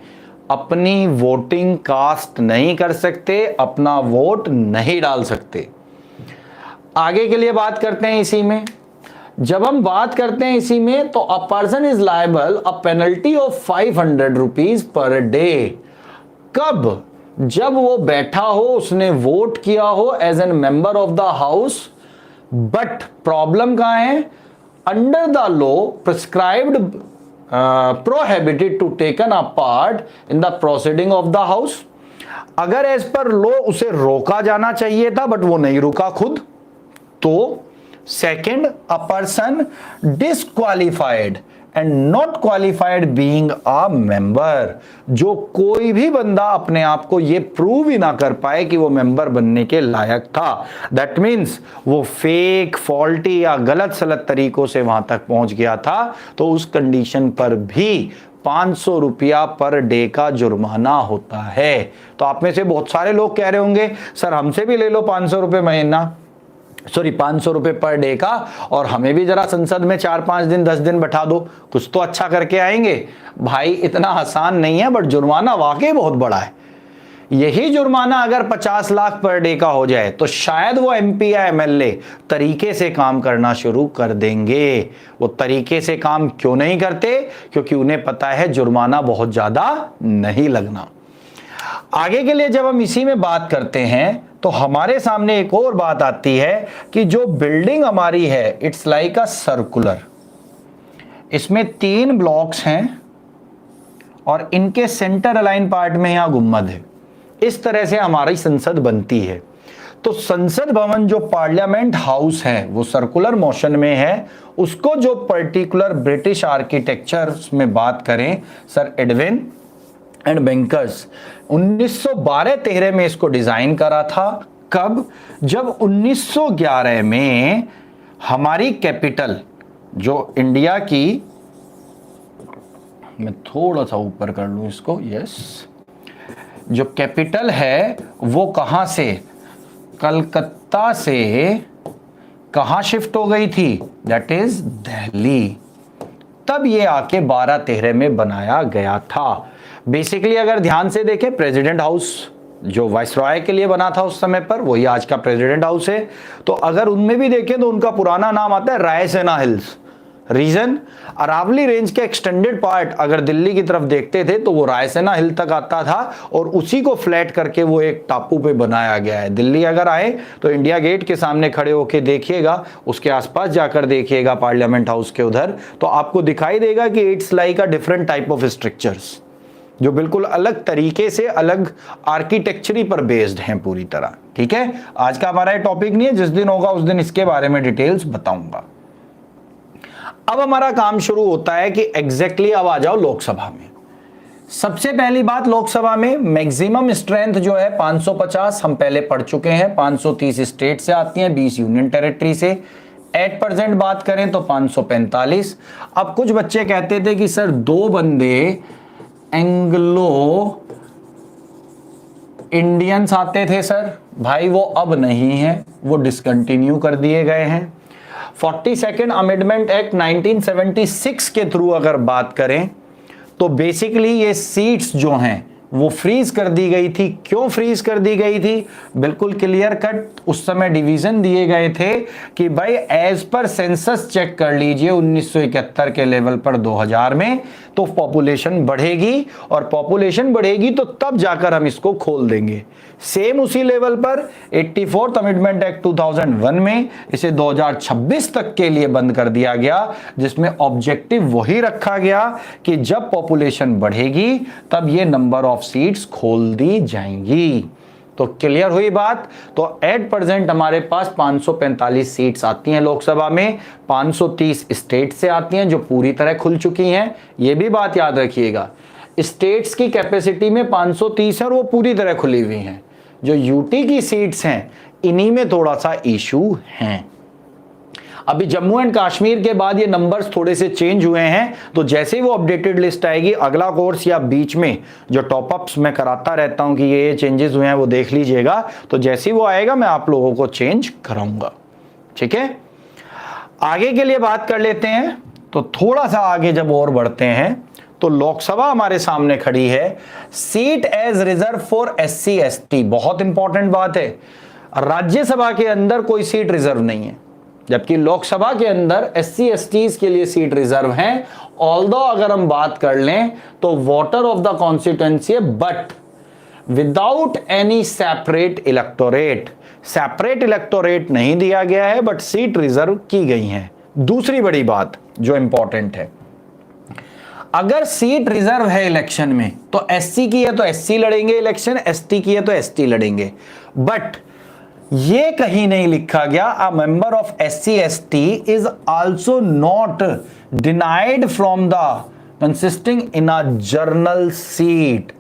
S1: अपनी वोटिंग कास्ट नहीं कर सकते, अपना वोट नहीं डाल सकते। आगे के लिए बात करते हैं इसी में। जब हम बात करते हैं इसी में तो a person is liable a penalty of 500 rupees per day. कब? जब वो बैठा हो, उसने वोट किया हो as an member of the house, but problem कहां है, under the law prescribed prohibited to taken a part in the proceeding of the house. अगर एज पर लॉ उसे रोका जाना चाहिए था बट वो नहीं रुका खुद, तो second, a person disqualified and not qualified being a member, जो कोई भी बंदा अपने आप को ये प्रूव ही ना कर पाए कि वो मेंबर बनने के लायक था, दैट मीन्स वो फेक, फॉल्टी या गलत सलत तरीकों से वहां तक पहुंच गया था, तो उस कंडीशन पर भी 500 रुपया पर डे का जुर्माना होता है। तो आप में से बहुत सारे लोग कह रहे होंगे सर हमसे भी ले लो 500 रुपये महीना, सॉरी 500 रुपये पर डे का, और हमें भी जरा संसद में 4-5 दिन 10 दिन बैठा दो, कुछ तो अच्छा करके आएंगे। भाई इतना आसान नहीं है, बट जुर्माना वाकई बहुत बड़ा है। यही जुर्माना अगर 50 लाख पर डे का हो जाए तो शायद वो एमपी या एमएलए तरीके से काम करना शुरू कर देंगे। वो तरीके से काम क्यों नहीं करते? क्योंकि उन्हें पता है जुर्माना बहुत ज्यादा नहीं लगना। आगे के लिए जब हम इसी में बात करते हैं तो हमारे सामने एक और बात आती है कि जो बिल्डिंग हमारी है, इट्स लाइक अ सर्कुलर, इसमें 3 ब्लॉक्स हैं और इनके सेंटर अलाइन पार्ट में यहां गुम्बद है। इस तरह से हमारी संसद बनती है। तो संसद भवन जो पार्लियामेंट हाउस है वो सर्कुलर मोशन में है। उसको जो पर्टिकुलर ब्रिटिश आर्किटेक्चर में बात करें, सर एडविन एंड बैंकर्स 1912-13 में इसको डिजाइन करा था। कब? जब 1911 में हमारी कैपिटल जो इंडिया की, मैं थोड़ा सा ऊपर कर लूं इसको, यस, जो कैपिटल है वो कहां से, कलकत्ता से कहां शिफ्ट हो गई थी, दैट इज दिल्ली। तब ये आके 12-13 में बनाया गया था। बेसिकली अगर ध्यान से देखें, प्रेसिडेंट हाउस जो वाइसरॉय के लिए बना था उस समय पर, वही आज का प्रेसिडेंट हाउस है। तो अगर उनमें भी देखें तो उनका पुराना नाम आता है Raisina hills. Region, Aravalli range के एक्सटेंडेड पार्ट अगर दिल्ली की तरफ देखते थे तो वो रायसेना हिल तक आता था और उसी को फ्लैट करके वो एक टापू पे बनाया गया है। दिल्ली अगर आए तो इंडिया गेट के सामने खड़े होके देखिएगा, उसके आसपास जाकर देखिएगा पार्लियामेंट हाउस के उधर, तो आपको दिखाई देगा कि it's like a different type of structures जो बिल्कुल अलग तरीके से, अलग आर्किटेक्चरी पर बेस्ड हैं पूरी तरह। ठीक है, आज का हमारा ये टॉपिक नहीं है, जिस दिन होगा उस दिन इसके बारे में डिटेल्स बताऊंगा। अब हमारा काम शुरू होता है कि एग्जैक्टली अब आ जाओ लोकसभा में। सबसे पहली बात, लोकसभा में मैक्सिमम स्ट्रेंथ जो है 550 हम पहले पढ़ चुके हैं। 530 स्टेट से आती हैं, 20 यूनियन टेरिटरी से। 8% बात करें तो 545। अब कुछ बच्चे कहते थे कि सर 2 बंदे एंग्लो इंडियंस आते थे सर, भाई वो अब नहीं है, वो डिसकंटिन्यू कर दिए गए हैं। 42nd अमेंडमेंट एक्ट 1976 के थ्रू अगर बात करें तो बेसिकली ये सीट्स जो हैं वो फ्रीज कर दी गई थी। क्यों फ्रीज कर दी गई थी? बिल्कुल क्लियर कट उस समय डिवीजन दिए गए थे कि भाई एज पर सेंसस चेक कर लीजिए 1971 के लेवल पर 2000 में, तो पॉपुलेशन बढ़ेगी और पॉपुलेशन बढ़ेगी तो तब जाकर हम इसको खोल देंगे। सेम उसी लेवल पर 84th अमेंडमेंट एक्ट 2001 में इसे 2026 तक के लिए बंद कर दिया गया, जिसमें ऑब्जेक्टिव वही रखा गया कि जब पॉपुलेशन बढ़ेगी तब ये नंबर ऑफ सीट्स खोल दी जाएंगी। तो क्लियर हुई बात। तो एट प्रेजेंट हमारे पास 545 सीट्स आती हैं लोकसभा में, 530 स्टेट से आती हैं जो पूरी तरह खुल चुकी हैं। ये भी बात याद रखिएगा, स्टेट्स की कैपेसिटी में 530 है और वो पूरी तरह खुली हुई हैं। जो यूटी की सीट्स हैं इन्हीं में थोड़ा सा इशू है। अभी जम्मू एंड कश्मीर के बाद ये नंबर्स थोड़े से चेंज हुए हैं, तो जैसे ही वो अपडेटेड लिस्ट आएगी, अगला कोर्स या बीच में जो टॉपअप्स मैं कराता रहता हूं कि ये चेंजेस हुए हैं वो देख लीजिएगा, तो जैसे ही वो आएगा मैं आप लोगों को चेंज कराऊंगा। ठीक है, आगे के लिए बात कर लेते हैं। तो थोड़ा सा आगे जब और बढ़ते हैं तो लोकसभा हमारे सामने खड़ी है, seat as reserve for SC ST। बहुत इंपॉर्टेंट बात है, राज्यसभा के अंदर कोई सीट रिजर्व नहीं है, जबकि लोकसभा के अंदर SC STs के लिए सीट रिजर्व हैं। ऑल्दो अगर हम बात कर लें तो वोटर ऑफ द कॉन्स्टिट्यूएंसी है, but without any separate electorate. Separate electorate नहीं दिया गया है, बट सीट रिजर्व की गई हैं। दूसरी बड़ी बात जो इंपॉर्टेंट है, अगर सीट रिजर्व है इलेक्शन में तो SC की है तो SC लड़ेंगे इलेक्शन, ST की है तो ST लड़ेंगे। बट ये कहीं नहीं लिखा गया a member of SC ST is also not denied from the consisting in a general seat.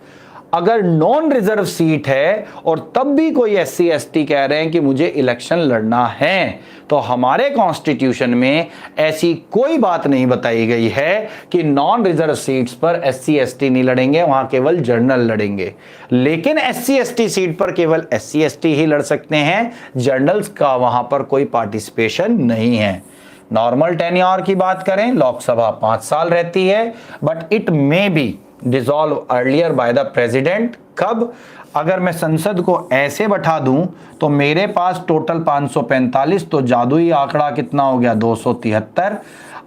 S1: अगर नॉन रिजर्व सीट है और तब भी कोई SC ST कह रहे हैं कि मुझे इलेक्शन लड़ना है, तो हमारे कॉन्स्टिट्यूशन में ऐसी कोई बात नहीं बताई गई है कि नॉन रिजर्व सीट्स पर SC ST नहीं लड़ेंगे, वहां केवल जनरल लड़ेंगे। लेकिन SC ST सीट पर केवल SC ST ही लड़ सकते हैं, जनरल्स का वहां पर कोई पार्टिसिपेशन नहीं है। नॉर्मल टेन्योर की बात करें, लोकसभा 5 साल रहती है, but it may be dissolve earlier bye the president. कब? अगर मैं संसद को ऐसे बैठा दूं तो मेरे पास टोटल 545, तो जादुई आंकड़ा कितना हो गया 273।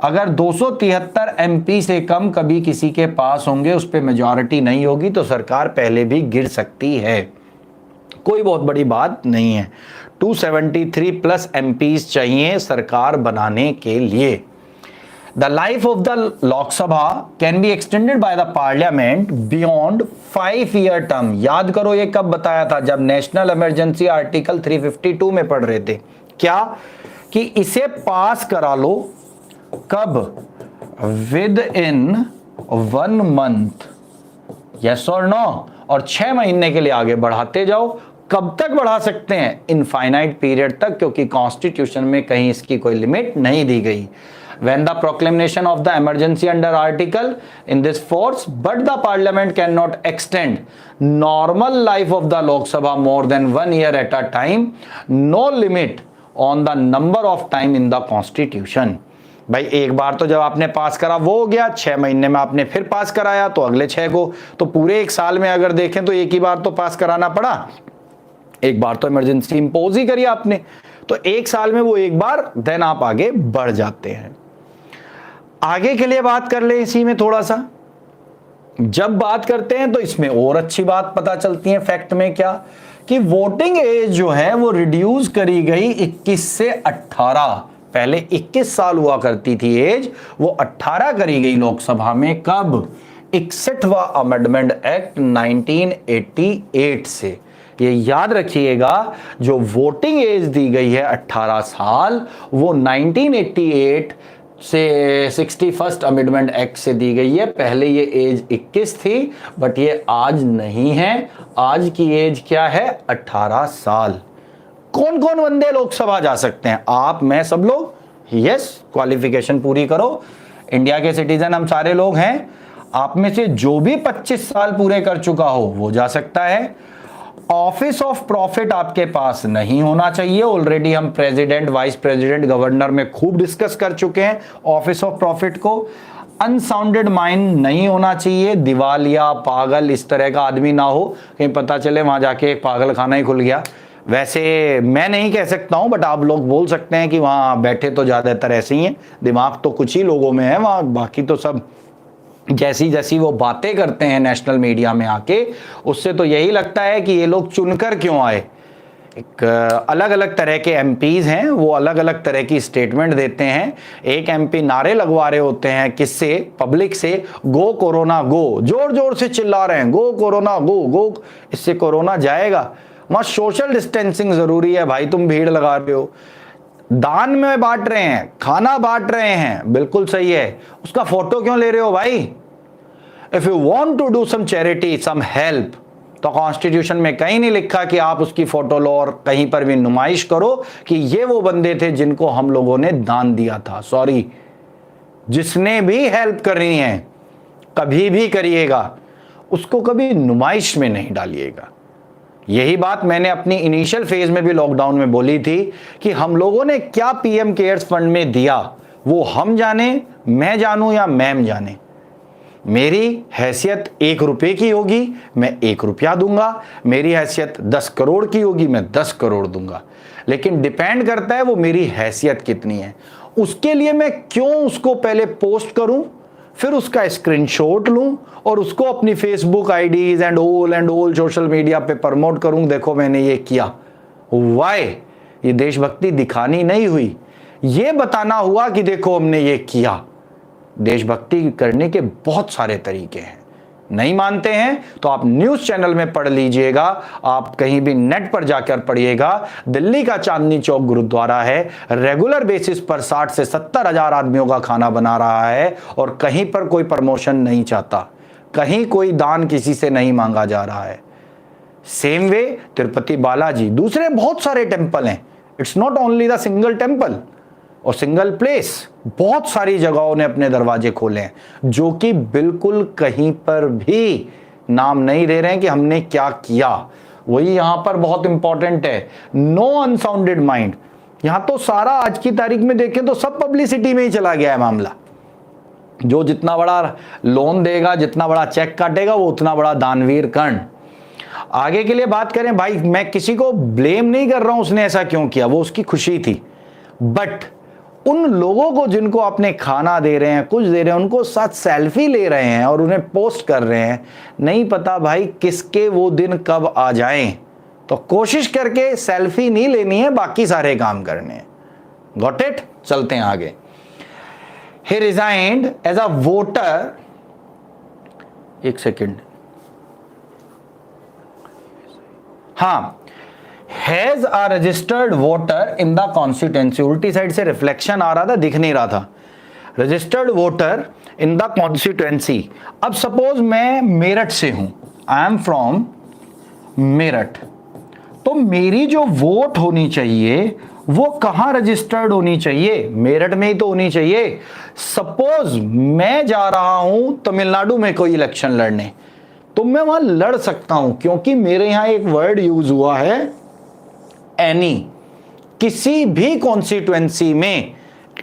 S1: अगर 273 MP से कम कभी किसी के पास होंगे, उस पर मेजॉरिटी नहीं होगी, तो सरकार पहले भी गिर सकती है, कोई बहुत बड़ी बात नहीं है। 273+ MPs चाहिए सरकार बनाने के लिए। The life of the Lok Sabha can be extended by the Parliament beyond 5-year term। याद करो ये कब बताया था, जब नेशनल इमरजेंसी आर्टिकल 352 में पढ़ रहे थे, क्या कि इसे पास करा लो कब, विद इन 1 month, यस और नो, और 6 महीने के लिए आगे बढ़ाते जाओ। कब तक बढ़ा सकते हैं? इनफाइनाइट पीरियड तक, क्योंकि कॉन्स्टिट्यूशन में कहीं इसकी कोई लिमिट नहीं दी गई। When the proclamation of the emergency under article in this force, but the parliament cannot extend normal life of the Lok Sabha more than 1 year at a time, no limit on the number of time in the constitution। भाई एक बार तो जब आपने पास करा वो हो गया, 6 महीने में आपने फिर पास कराया तो अगले 6 को, तो पूरे 1 साल में अगर देखें तो एक ही बार तो पास कराना पड़ा, एक बार तो इमरजेंसी इंपोज ही करी आपने, तो 1 साल में वो एक बार, देन आप आगे बढ़ जाते हैं। आगे के लिए बात कर ले इसी में थोड़ा सा, जब बात करते हैं तो इसमें और अच्छी बात पता चलती है फैक्ट में, क्या कि वोटिंग एज जो है वो रिड्यूस करी गई 21 से 18। पहले 21 साल हुआ करती थी एज, वो 18 करी गई लोकसभा में। कब? 61वां अमेंडमेंट एक्ट 1988 से। ये याद रखिएगा, जो वोटिंग एज दी गई है 18 साल, वो 1988 से 61st अमेंडमेंट एक्ट से दी गई है। पहले ये एज 21 थी, बट ये आज नहीं है, आज की एज क्या है? 18 साल। कौन कौन बंदे लोकसभा जा सकते हैं? आप, मैं, सब लोग, यस, क्वालिफिकेशन पूरी करो, इंडिया के सिटीजन हम सारे लोग हैं। आप में से जो भी 25 साल पूरे कर चुका हो वो जा सकता है। ऑफिस ऑफ प्रॉफिट आपके पास नहीं होना चाहिए, ऑलरेडी हम प्रेसिडेंट, वाइस प्रेसिडेंट, गवर्नर में खूब डिस्कस कर चुके हैं ऑफिस ऑफ प्रॉफिट को। अनसाउंडेड माइंड नहीं होना चाहिए, दिवालिया, पागल, इस तरह का आदमी ना हो, कहीं पता चले वहां जाके एक पागल खाना ही खुल गया। वैसे मैं नहीं कह सकता हूं, बट आप लोग बोल सकते हैं कि वहां बैठे तो ज्यादातर ऐसे ही हैं, दिमाग तो कुछ ही लोगों में है वहां, बाकी तो सब जैसी जैसी वो बातें करते हैं नेशनल मीडिया में आके, उससे तो यही लगता है कि ये लोग चुनकर क्यों आए। एक अलग अलग तरह के MPs हैं, वो अलग अलग तरह की स्टेटमेंट देते हैं। एक MP नारे लगवा रहे होते हैं, किससे? पब्लिक से, गो कोरोना गो, जोर जोर से चिल्ला रहे हैं, गो कोरोना गो, गो, इससे कोरोना जाएगा। वहां सोशल डिस्टेंसिंग जरूरी है भाई, तुम भीड़ लगा रहे हो, दान में बांट रहे हैं, खाना बांट रहे हैं, बिल्कुल सही है, उसका फोटो क्यों ले रहे हो भाई? If you want to do some charity, some help, तो कॉन्स्टिट्यूशन में कहीं नहीं लिखा कि आप उसकी फोटो लो और कहीं पर भी नुमाइश करो कि ये वो बंदे थे जिनको हम लोगों ने दान दिया था। सॉरी, जिसने भी हेल्प करनी है कभी भी करिएगा, उसको कभी नुमाइश में नहीं डालिएगा। यही बात मैंने अपनी इनिशियल फेज में भी लॉकडाउन में बोली थी कि हम लोगों ने क्या पीएम केयर्स फंड में दिया वो हम जाने, मैं जानूं या मैम जाने। मेरी हैसियत 1 रुपए की होगी, मैं 1 रुपया दूंगा, मेरी हैसियत 10 करोड़ की होगी, मैं 10 करोड़ दूंगा, लेकिन डिपेंड करता है वो मेरी हैसियत कितनी है। उसके लिए मैं क्यों उसको पहले पोस्ट करूं, फिर उसका स्क्रीनशॉट लूं और उसको अपनी Facebook IDs and all social media पे प्रमोट करूं, देखो मैंने ये किया। वाई? ये देशभक्ति दिखानी नहीं हुई, ये बताना हुआ कि देखो हमने ये किया। देशभक्ति करने के बहुत सारे तरीके हैं, नहीं मानते हैं तो आप न्यूज चैनल में पढ़ लीजिएगा, आप कहीं भी नेट पर जाकर पढ़िएगा। दिल्ली का चांदनी चौक गुरुद्वारा है, रेगुलर बेसिस पर 60 से 70 हजार आदमियों का खाना बना रहा है और कहीं पर कोई प्रमोशन नहीं चाहता, कहीं कोई दान किसी से नहीं मांगा जा रहा है। सेम वे तिरुपति बालाजी, दूसरे बहुत सारे टेंपल हैं, it's not only the single temple और सिंगल प्लेस, बहुत सारी जगहों ने अपने दरवाजे खोले हैं जो कि बिल्कुल कहीं पर भी नाम नहीं दे रहे हैं कि हमने क्या किया। वही यहां पर बहुत इंपॉर्टेंट है, नो अनसाउंडेड माइंड। यहां तो सारा आज की तारीख में देखें तो सब पब्लिसिटी में ही चला गया है मामला। जो जितना बड़ा लोन देगा, जितना बड़ा चेक काटेगा, वो उतना बड़ा दानवीर कर्ण। आगे के लिए बात करें भाई, मैं किसी को ब्लेम नहीं कर रहा हूं उसने ऐसा क्यों किया, वो उसकी खुशी थी, बट उन लोगों को जिनको आपने खाना दे रहे हैं, कुछ दे रहे हैं, उनको साथ सेल्फी ले रहे हैं और उन्हें पोस्ट कर रहे हैं, नहीं पता भाई किसके वो दिन कब आ जाएं। तो कोशिश करके सेल्फी नहीं लेनी है, बाकी सारे काम करने हैं। Got it? चलते हैं आगे। ही रिजाइंड एज अ वोटर, एक सेकेंड, हाँ, has a registered voter in the constituency. उल्टी साइड से रिफ्लेक्शन आ रहा था, दिख नहीं रहा था। Registered voter in the constituency. अब सपोज मैं मेरठ से हूं, आई एम फ्रॉम मेरठ, तो मेरी जो वोट होनी चाहिए वो कहां रजिस्टर्ड होनी चाहिए? मेरठ में ही तो होनी चाहिए। सपोज मैं जा रहा हूं तमिलनाडु में कोई इलेक्शन लड़ने, तो मैं वहां लड़ सकता हूं क्योंकि मेरे यहां एक वर्ड यूज हुआ है, एनी। किसी भी कॉन्स्टिट्यूएंसी में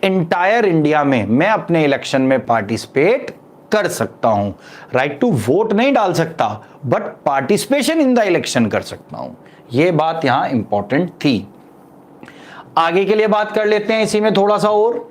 S1: इंटायर इंडिया में मैं अपने इलेक्शन में पार्टिसिपेट कर सकता हूं। राइट टू वोट नहीं डाल सकता, but participation in the election कर सकता हूं। यह बात यहां इंपॉर्टेंट थी। आगे के लिए बात कर लेते हैं इसी में थोड़ा सा और।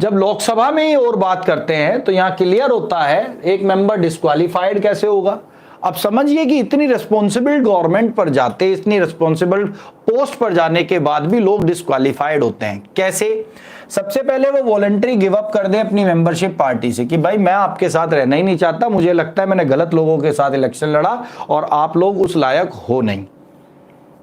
S1: जब लोकसभा में ही और बात करते हैं तो यहां क्लियर होता है एक मेंबर डिस्क्वालीफाइड कैसे होगा। अब समझिए कि इतनी रिस्पॉन्सिबल गवर्नमेंट पर जाते, इतनी रिस्पॉन्सिबल पोस्ट पर जाने के बाद भी लोग डिस्क्वालीफाइड होते हैं। कैसे? सबसे पहले वो वॉलंटरी गिव अप कर दे अपनी मेंबरशिप पार्टी से कि भाई मैं आपके साथ रहना ही नहीं चाहता, मुझे लगता है मैंने गलत लोगों के साथ इलेक्शन लड़ा और आप लोग उस लायक हो नहीं।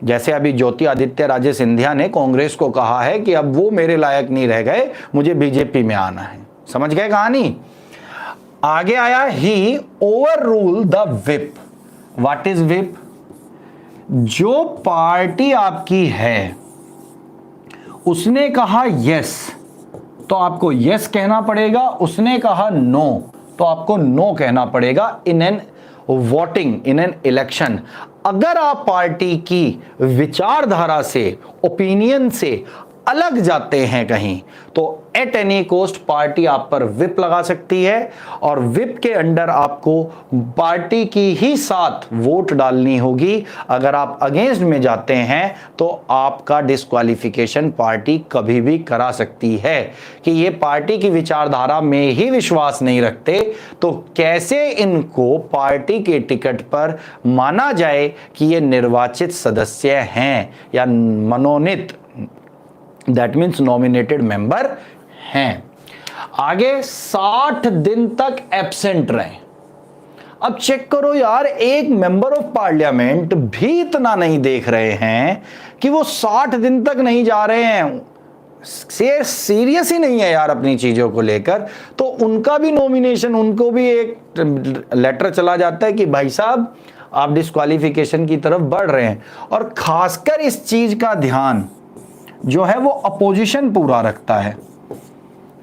S1: जैसे अभी ज्योतिरादित्य राजे सिंधिया ने कांग्रेस को कहा है कि अब वो मेरे लायक नहीं रह गए, मुझे बीजेपी में आना है। समझ गए कहानी? आगे आया ही overrule the whip. What is whip? जो पार्टी आपकी है उसने कहा यस तो आपको यस कहना पड़ेगा, उसने कहा नो तो आपको नो कहना पड़ेगा in an voting, in an election. अगर आप पार्टी की विचारधारा से, ओपिनियन से अलग जाते हैं कहीं, तो एट एनी कोस्ट पार्टी आप पर विप लगा सकती है और विप के अंडर आपको पार्टी की ही साथ वोट डालनी होगी। अगर आप अगेंस्ट में जाते हैं तो आपका डिस्क्वालिफिकेशन पार्टी कभी भी करा सकती है कि ये पार्टी की विचारधारा में ही विश्वास नहीं रखते, तो कैसे इनको पार्टी के टिकट पर माना जाए कि ये निर्वाचित सदस्य हैं या मनोनीत, दैट मीन्स नॉमिनेटेड मेंबर हैं। आगे 60 दिन तक एब्सेंट रहे। अब चेक करो यार, एक मेंबर ऑफ पार्लियामेंट भी इतना नहीं देख रहे हैं कि वो 60 दिन तक नहीं जा रहे हैं, सीरियस ही नहीं है यार अपनी चीजों को लेकर, तो उनका भी नॉमिनेशन, उनको भी एक लेटर चला जाता है कि भाई साहब आप डिस्क्वालिफिकेशन की तरफ बढ़ रहे हैं। और खासकर इस चीज का ध्यान जो है वो अपोजिशन पूरा रखता है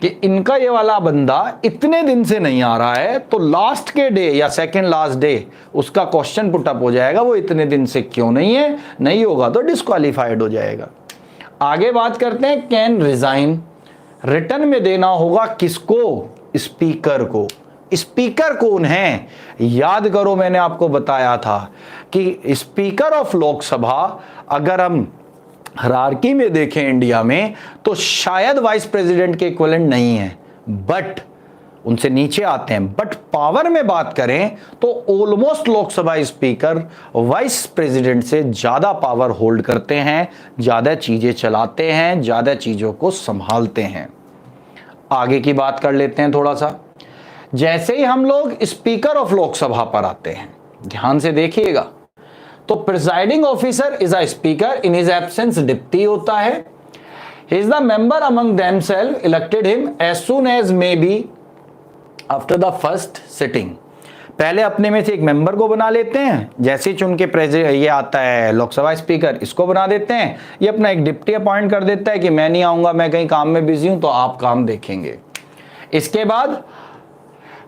S1: कि इनका ये वाला बंदा इतने दिन से नहीं आ रहा है, तो लास्ट के डे या सेकंड लास्ट डे उसका क्वेश्चन पुट अप हो जाएगा, वो इतने दिन से क्यों नहीं है, नहीं होगा तो डिस्क्वालीफाइड हो जाएगा। आगे बात करते हैं कैन रिजाइन, रिटर्न में देना होगा किसको, स्पीकर को। स्पीकर कौन है, याद करो मैंने आपको बताया था कि स्पीकर ऑफ लोकसभा अगर हम हायरार्की में देखें इंडिया में तो शायद वाइस प्रेसिडेंट के इक्विवेलेंट नहीं है, बट उनसे नीचे आते हैं। बट पावर में बात करें तो almost Lok Sabha speaker vice president से ज्यादा पावर होल्ड करते हैं, ज्यादा चीजें चलाते हैं, ज्यादा चीजों को संभालते हैं। आगे की बात कर लेते हैं थोड़ा सा। जैसे ही हम लोग स्पीकर ऑफ लोकसभा पर आते हैं, ध्यान से देखिएगा, तो presiding officer is a speaker, in his absence deputy होता है। He is the member among themselves, elected him as soon as may be after the first sitting. पहले अपने में से एक मेंबर को बना लेते हैं, जैसे चुन के प्रेसिडेंट ये आता है लोकसभा स्पीकर, इसको बना देते हैं, ये अपना एक डिप्टी अपॉइंट कर देता है कि मैं नहीं आऊंगा, मैं कहीं काम में बिजी हूं, तो आप काम देखेंगे। इसके बाद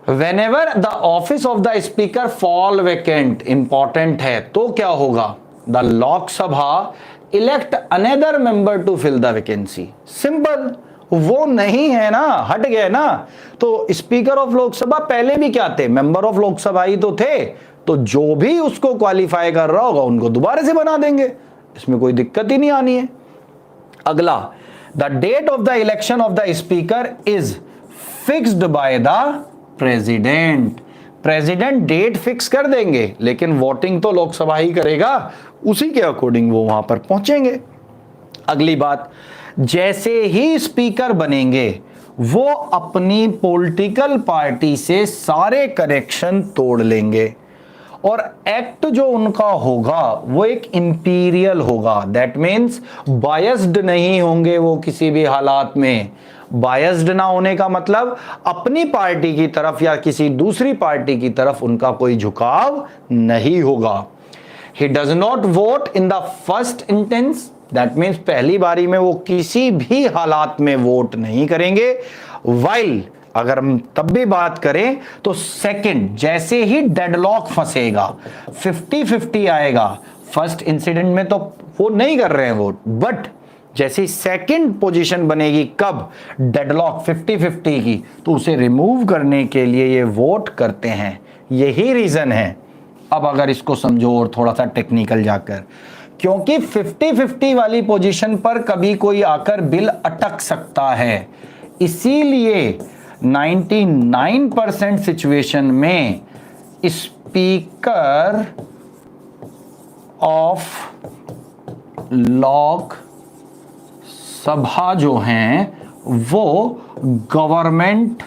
S1: whenever the office of the speaker fall vacant, important है, तो क्या होगा, the लोक सभा elect another member to fill the vacancy। Simple, वो नहीं है ना, हट गए ना, तो स्पीकर ऑफ लोकसभा पहले भी क्या थे, मेंबर ऑफ लोकसभा ही तो थे, तो जो भी उसको क्वालिफाई कर रहा होगा उनको दोबारा से बना देंगे, इसमें कोई दिक्कत ही नहीं आनी है। अगला, the date of the election of the speaker is fixed by the president. President date fix कर देंगे, लेकिन वोटिंग तो लोकसभा ही करेगा, उसी के अकॉर्डिंग वो वहां पर पहुंचेंगे। अगली बात, जैसे ही स्पीकर बनेंगे वो अपनी पॉलिटिकल पार्टी से सारे कनेक्शन तोड़ लेंगे और एक्ट जो उनका होगा वो एक इंपीरियल होगा। दैट मीन्स बायस्ड नहीं होंगे वो किसी भी हालात में। बायस्ड ना होने का मतलब अपनी पार्टी की तरफ या किसी दूसरी पार्टी की तरफ उनका कोई झुकाव नहीं होगा। He does not vote in the first instance, that means पहली बारी में वो किसी भी हालात में वोट नहीं करेंगे। While अगर हम तब भी बात करें तो सेकंड, जैसे ही डेडलॉक फंसेगा, 50-50 आएगा, फर्स्ट इंसिडेंट में तो वो नहीं कर रहे हैं वोट, बट जैसे सेकंड पोजीशन बनेगी, कब, डेडलॉक 50-50 की, तो उसे रिमूव करने के लिए ये वोट करते हैं। यही रीजन है। अब अगर इसको समझो और थोड़ा सा टेक्निकल जाकर, क्योंकि 50-50 वाली पोजीशन पर कभी कोई आकर बिल अटक सकता है, इसीलिए 99% सिचुएशन में स्पीकर ऑफ लोक सभा जो हैं वो गवर्नमेंट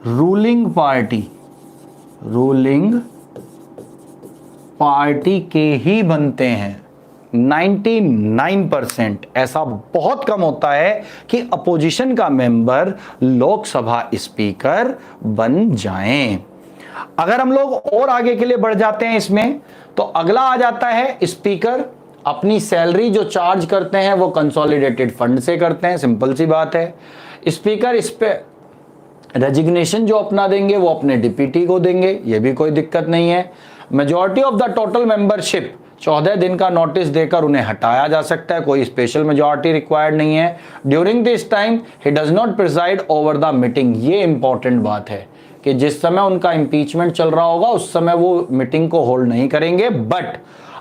S1: रूलिंग पार्टी के ही बनते हैं। 99%, ऐसा बहुत कम होता है कि अपोजिशन का मेंबर लोकसभा स्पीकर बन जाएं। अगर हम लोग और आगे के लिए बढ़ जाते हैं इसमें, तो अगला आ जाता है स्पीकर अपनी सैलरी जो चार्ज करते हैं वो कंसोलिडेटेड फंड से करते हैं, सिंपल सी बात है। स्पीकर इस पे रेजिग्नेशन जो अपना देंगे वो अपने डिप्टी को देंगे, ये भी कोई दिक्कत नहीं है। Majority of the total membership 14 दिन का नोटिस देकर उन्हें हटाया जा सकता है, कोई स्पेशल मेजॉरिटी रिक्वायर्ड नहीं है। During this time he does not preside over the meeting, ये इंपॉर्टेंट बात है कि जिस समय उनका इंपीचमेंट चल रहा होगा उस समय वो मीटिंग को होल्ड नहीं करेंगे, बट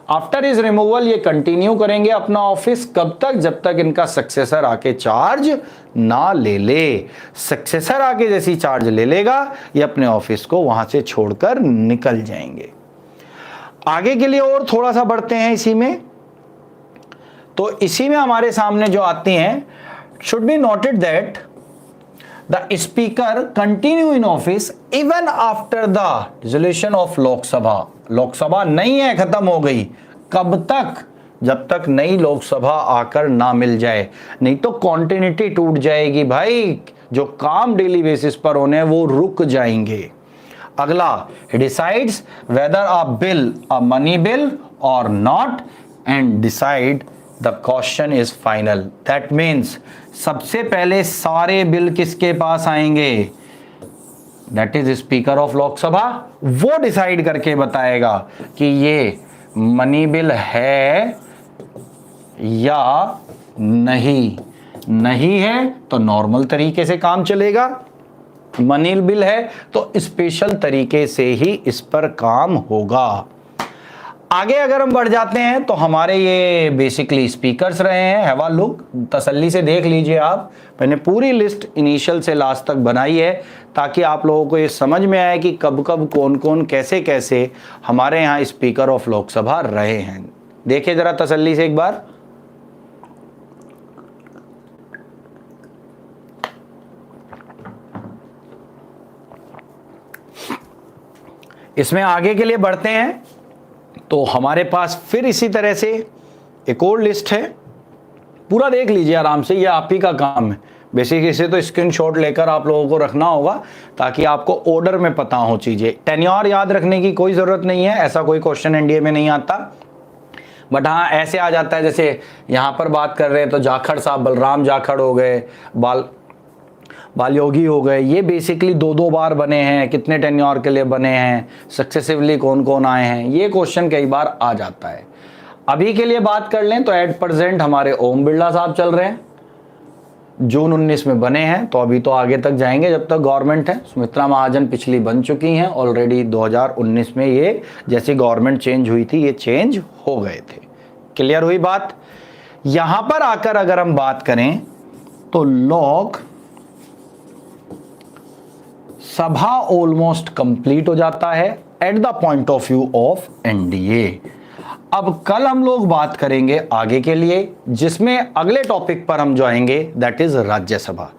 S1: आफ्टर इज रिमूवल ये कंटिन्यू करेंगे अपना ऑफिस, कब तक, जब तक इनका सक्सेसर आके चार्ज ना ले ले। सक्सेसर आके जैसी चार्ज ले लेगा ये अपने ऑफिस को वहां से छोड़कर निकल जाएंगे। आगे के लिए और थोड़ा सा बढ़ते हैं इसी में, तो इसी में हमारे सामने जो आती हैं, should be noted that the speaker continue in office even after the dissolution of Lok Sabha. Lok Sabha नहीं है, खत्म हो गई। कब तक? जब तक नई लोकसभा आकर ना मिल जाए, नहीं तो कॉन्टिन्यूटी टूट जाएगी भाई। जो काम डेली बेसिस पर होने वो रुक जाएंगे। अगला, decides whether a bill a money bill और not and decide the question is final. That means सबसे पहले सारे बिल किसके पास आएंगे? That is speaker of Lok Sabha. वो डिसाइड करके बताएगा कि ये मनी बिल है या नहीं। नहीं है तो नॉर्मल तरीके से काम चलेगा, मनी बिल है तो स्पेशल तरीके से ही इस पर काम होगा। आगे अगर हम बढ़ जाते हैं तो हमारे ये बेसिकली स्पीकर्स रहे हैं। हैव अ लुक, तसल्ली से देख लीजिए आप। मैंने पूरी लिस्ट इनिशियल से लास्ट तक बनाई है ताकि आप लोगों को ये समझ में आए कि कब कब कौन कौन कैसे कैसे हमारे यहाँ स्पीकर ऑफ लोकसभा रहे हैं। देखिए जरा तसल्ली से एक बार। इसमें आगे के लिए बढ़ते हैं तो हमारे पास फिर इसी तरह से एक और लिस्ट है। पूरा देख लीजिए आराम से, ये आप ही का काम है। बेसिक इसे तो स्क्रीनशॉट लेकर आप लोगों को रखना होगा ताकि आपको ऑर्डर में पता हो चीजें। टेन्योर याद रखने की कोई जरूरत नहीं है, ऐसा कोई क्वेश्चन एनडीए में नहीं आता। बट हाँ ऐसे आ जाता है, जैसे यहाँ पर बात कर रहे हैं तो जाखड़ साहब, बलराम जाखड़ हो गए, बाल योगी हो गए। ये बेसिकली दो दो बार बने हैं, कितने टेन्योर के लिए बने हैं, सक्सेसिवली कौन कौन आए हैं, ये क्वेश्चन कई बार आ जाता है। अभी के लिए बात कर लें तो एट प्रेजेंट हमारे ओम बिरला साहब चल रहे हैं, जून 19 में बने हैं, तो अभी तो आगे तक जाएंगे जब तक गवर्नमेंट है। सुमित्रा महाजन पिछली बन चुकी हैं ऑलरेडी, 2019 में ये जैसी गवर्नमेंट चेंज हुई थी ये चेंज हो गए थे। क्लियर हुई बात? यहां पर आकर अगर हम बात करें तो लोक सभा ऑलमोस्ट कंप्लीट हो जाता है at the point of view of NDA. अब कल हम लोग बात करेंगे आगे के लिए, जिसमें अगले टॉपिक पर हम जाएंगे, that is Rajya Sabha.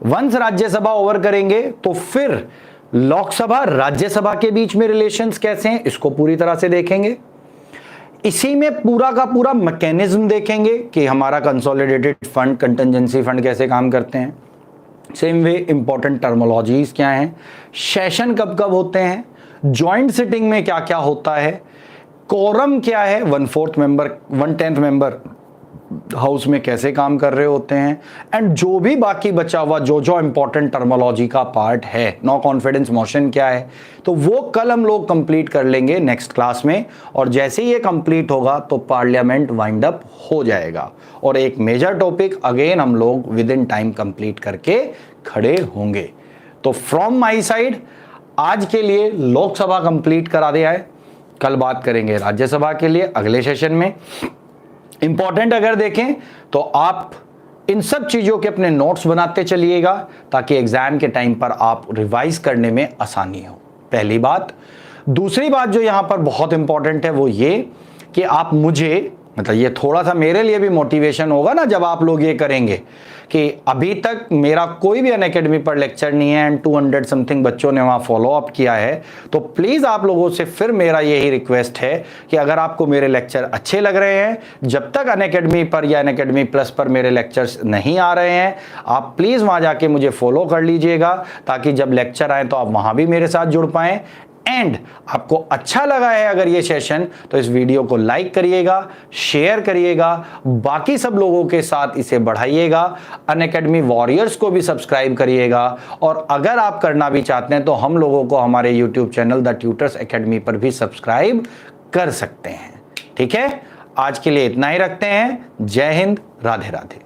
S1: Once Rajya Sabha over करेंगे तो फिर लोकसभा राज्यसभा के बीच में रिलेशंस कैसे हैं इसको पूरी तरह से देखेंगे। इसी में पूरा का पूरा मैकेनिज्म देखेंगे कि हमारा कंसोलिडेटेड फंड, कंटिजेंसी फंड कैसे काम करते हैं। सेम वे इंपॉर्टेंट टर्मोलॉजीज क्या हैं, सेशन कब कब होते हैं, ज्वाइंट सिटिंग में क्या क्या होता है, कोरम क्या है, 1/4 मेंबर 1/10 मेंबर हाउस में कैसे काम कर रहे होते हैं, एंड जो भी बाकी बचा हुआ जो इंपॉर्टेंट टर्मोलॉजी का पार्ट है, नो कॉन्फिडेंस मोशन क्या है, तो वो कल हम लोग कंप्लीट कर लेंगे नेक्स्ट क्लास में। और जैसे ही ये कंप्लीट होगा तो पार्लियामेंट वाइंड अप हो जाएगा और एक मेजर टॉपिक अगेन हम लोग विद इन टाइम कंप्लीट करके खड़े होंगे। तो फ्रॉम माई साइड आज के लिए लोकसभा कंप्लीट करा दिया है, कल बात करेंगे राज्यसभा के लिए अगले सेशन में। इंपॉर्टेंट अगर देखें तो आप इन सब चीजों के अपने नोट्स बनाते चलिएगा ताकि एग्जाम के टाइम पर आप रिवाइज करने में आसानी हो, पहली बात। दूसरी बात जो यहां पर बहुत इंपॉर्टेंट है वो ये कि आप मुझे, मतलब ये थोड़ा सा मेरे लिए भी मोटिवेशन होगा ना जब आप लोग ये करेंगे कि अभी तक मेरा कोई भी अनअकैडमी पर लेक्चर नहीं है एंड 200 समथिंग बच्चों ने वहाँ फॉलो अप किया है, तो प्लीज़ आप लोगों से फिर मेरा यही रिक्वेस्ट है कि अगर आपको मेरे लेक्चर अच्छे लग रहे हैं, जब तक अनअकैडमी पर या अनअकैडमी प्लस पर मेरे लेक्चर्स नहीं आ रहे हैं, आप प्लीज़ वहाँ जाके मुझे फॉलो कर लीजिएगा ताकि जब लेक्चर आए तो आप वहाँ भी मेरे साथ जुड़ पाएँ। एंड आपको अच्छा लगा है अगर ये सेशन तो इस वीडियो को लाइक करिएगा, शेयर करिएगा, बाकी सब लोगों के साथ इसे बढ़ाइएगा, अनअकैडमी वॉरियर्स को भी सब्सक्राइब करिएगा। और अगर आप करना भी चाहते हैं तो हम लोगों को हमारे YouTube channel the tutors academy पर भी सब्सक्राइब कर सकते हैं। ठीक है, आज के लिए इतना ही रखते हैं। जय हिंद, राधे राधे।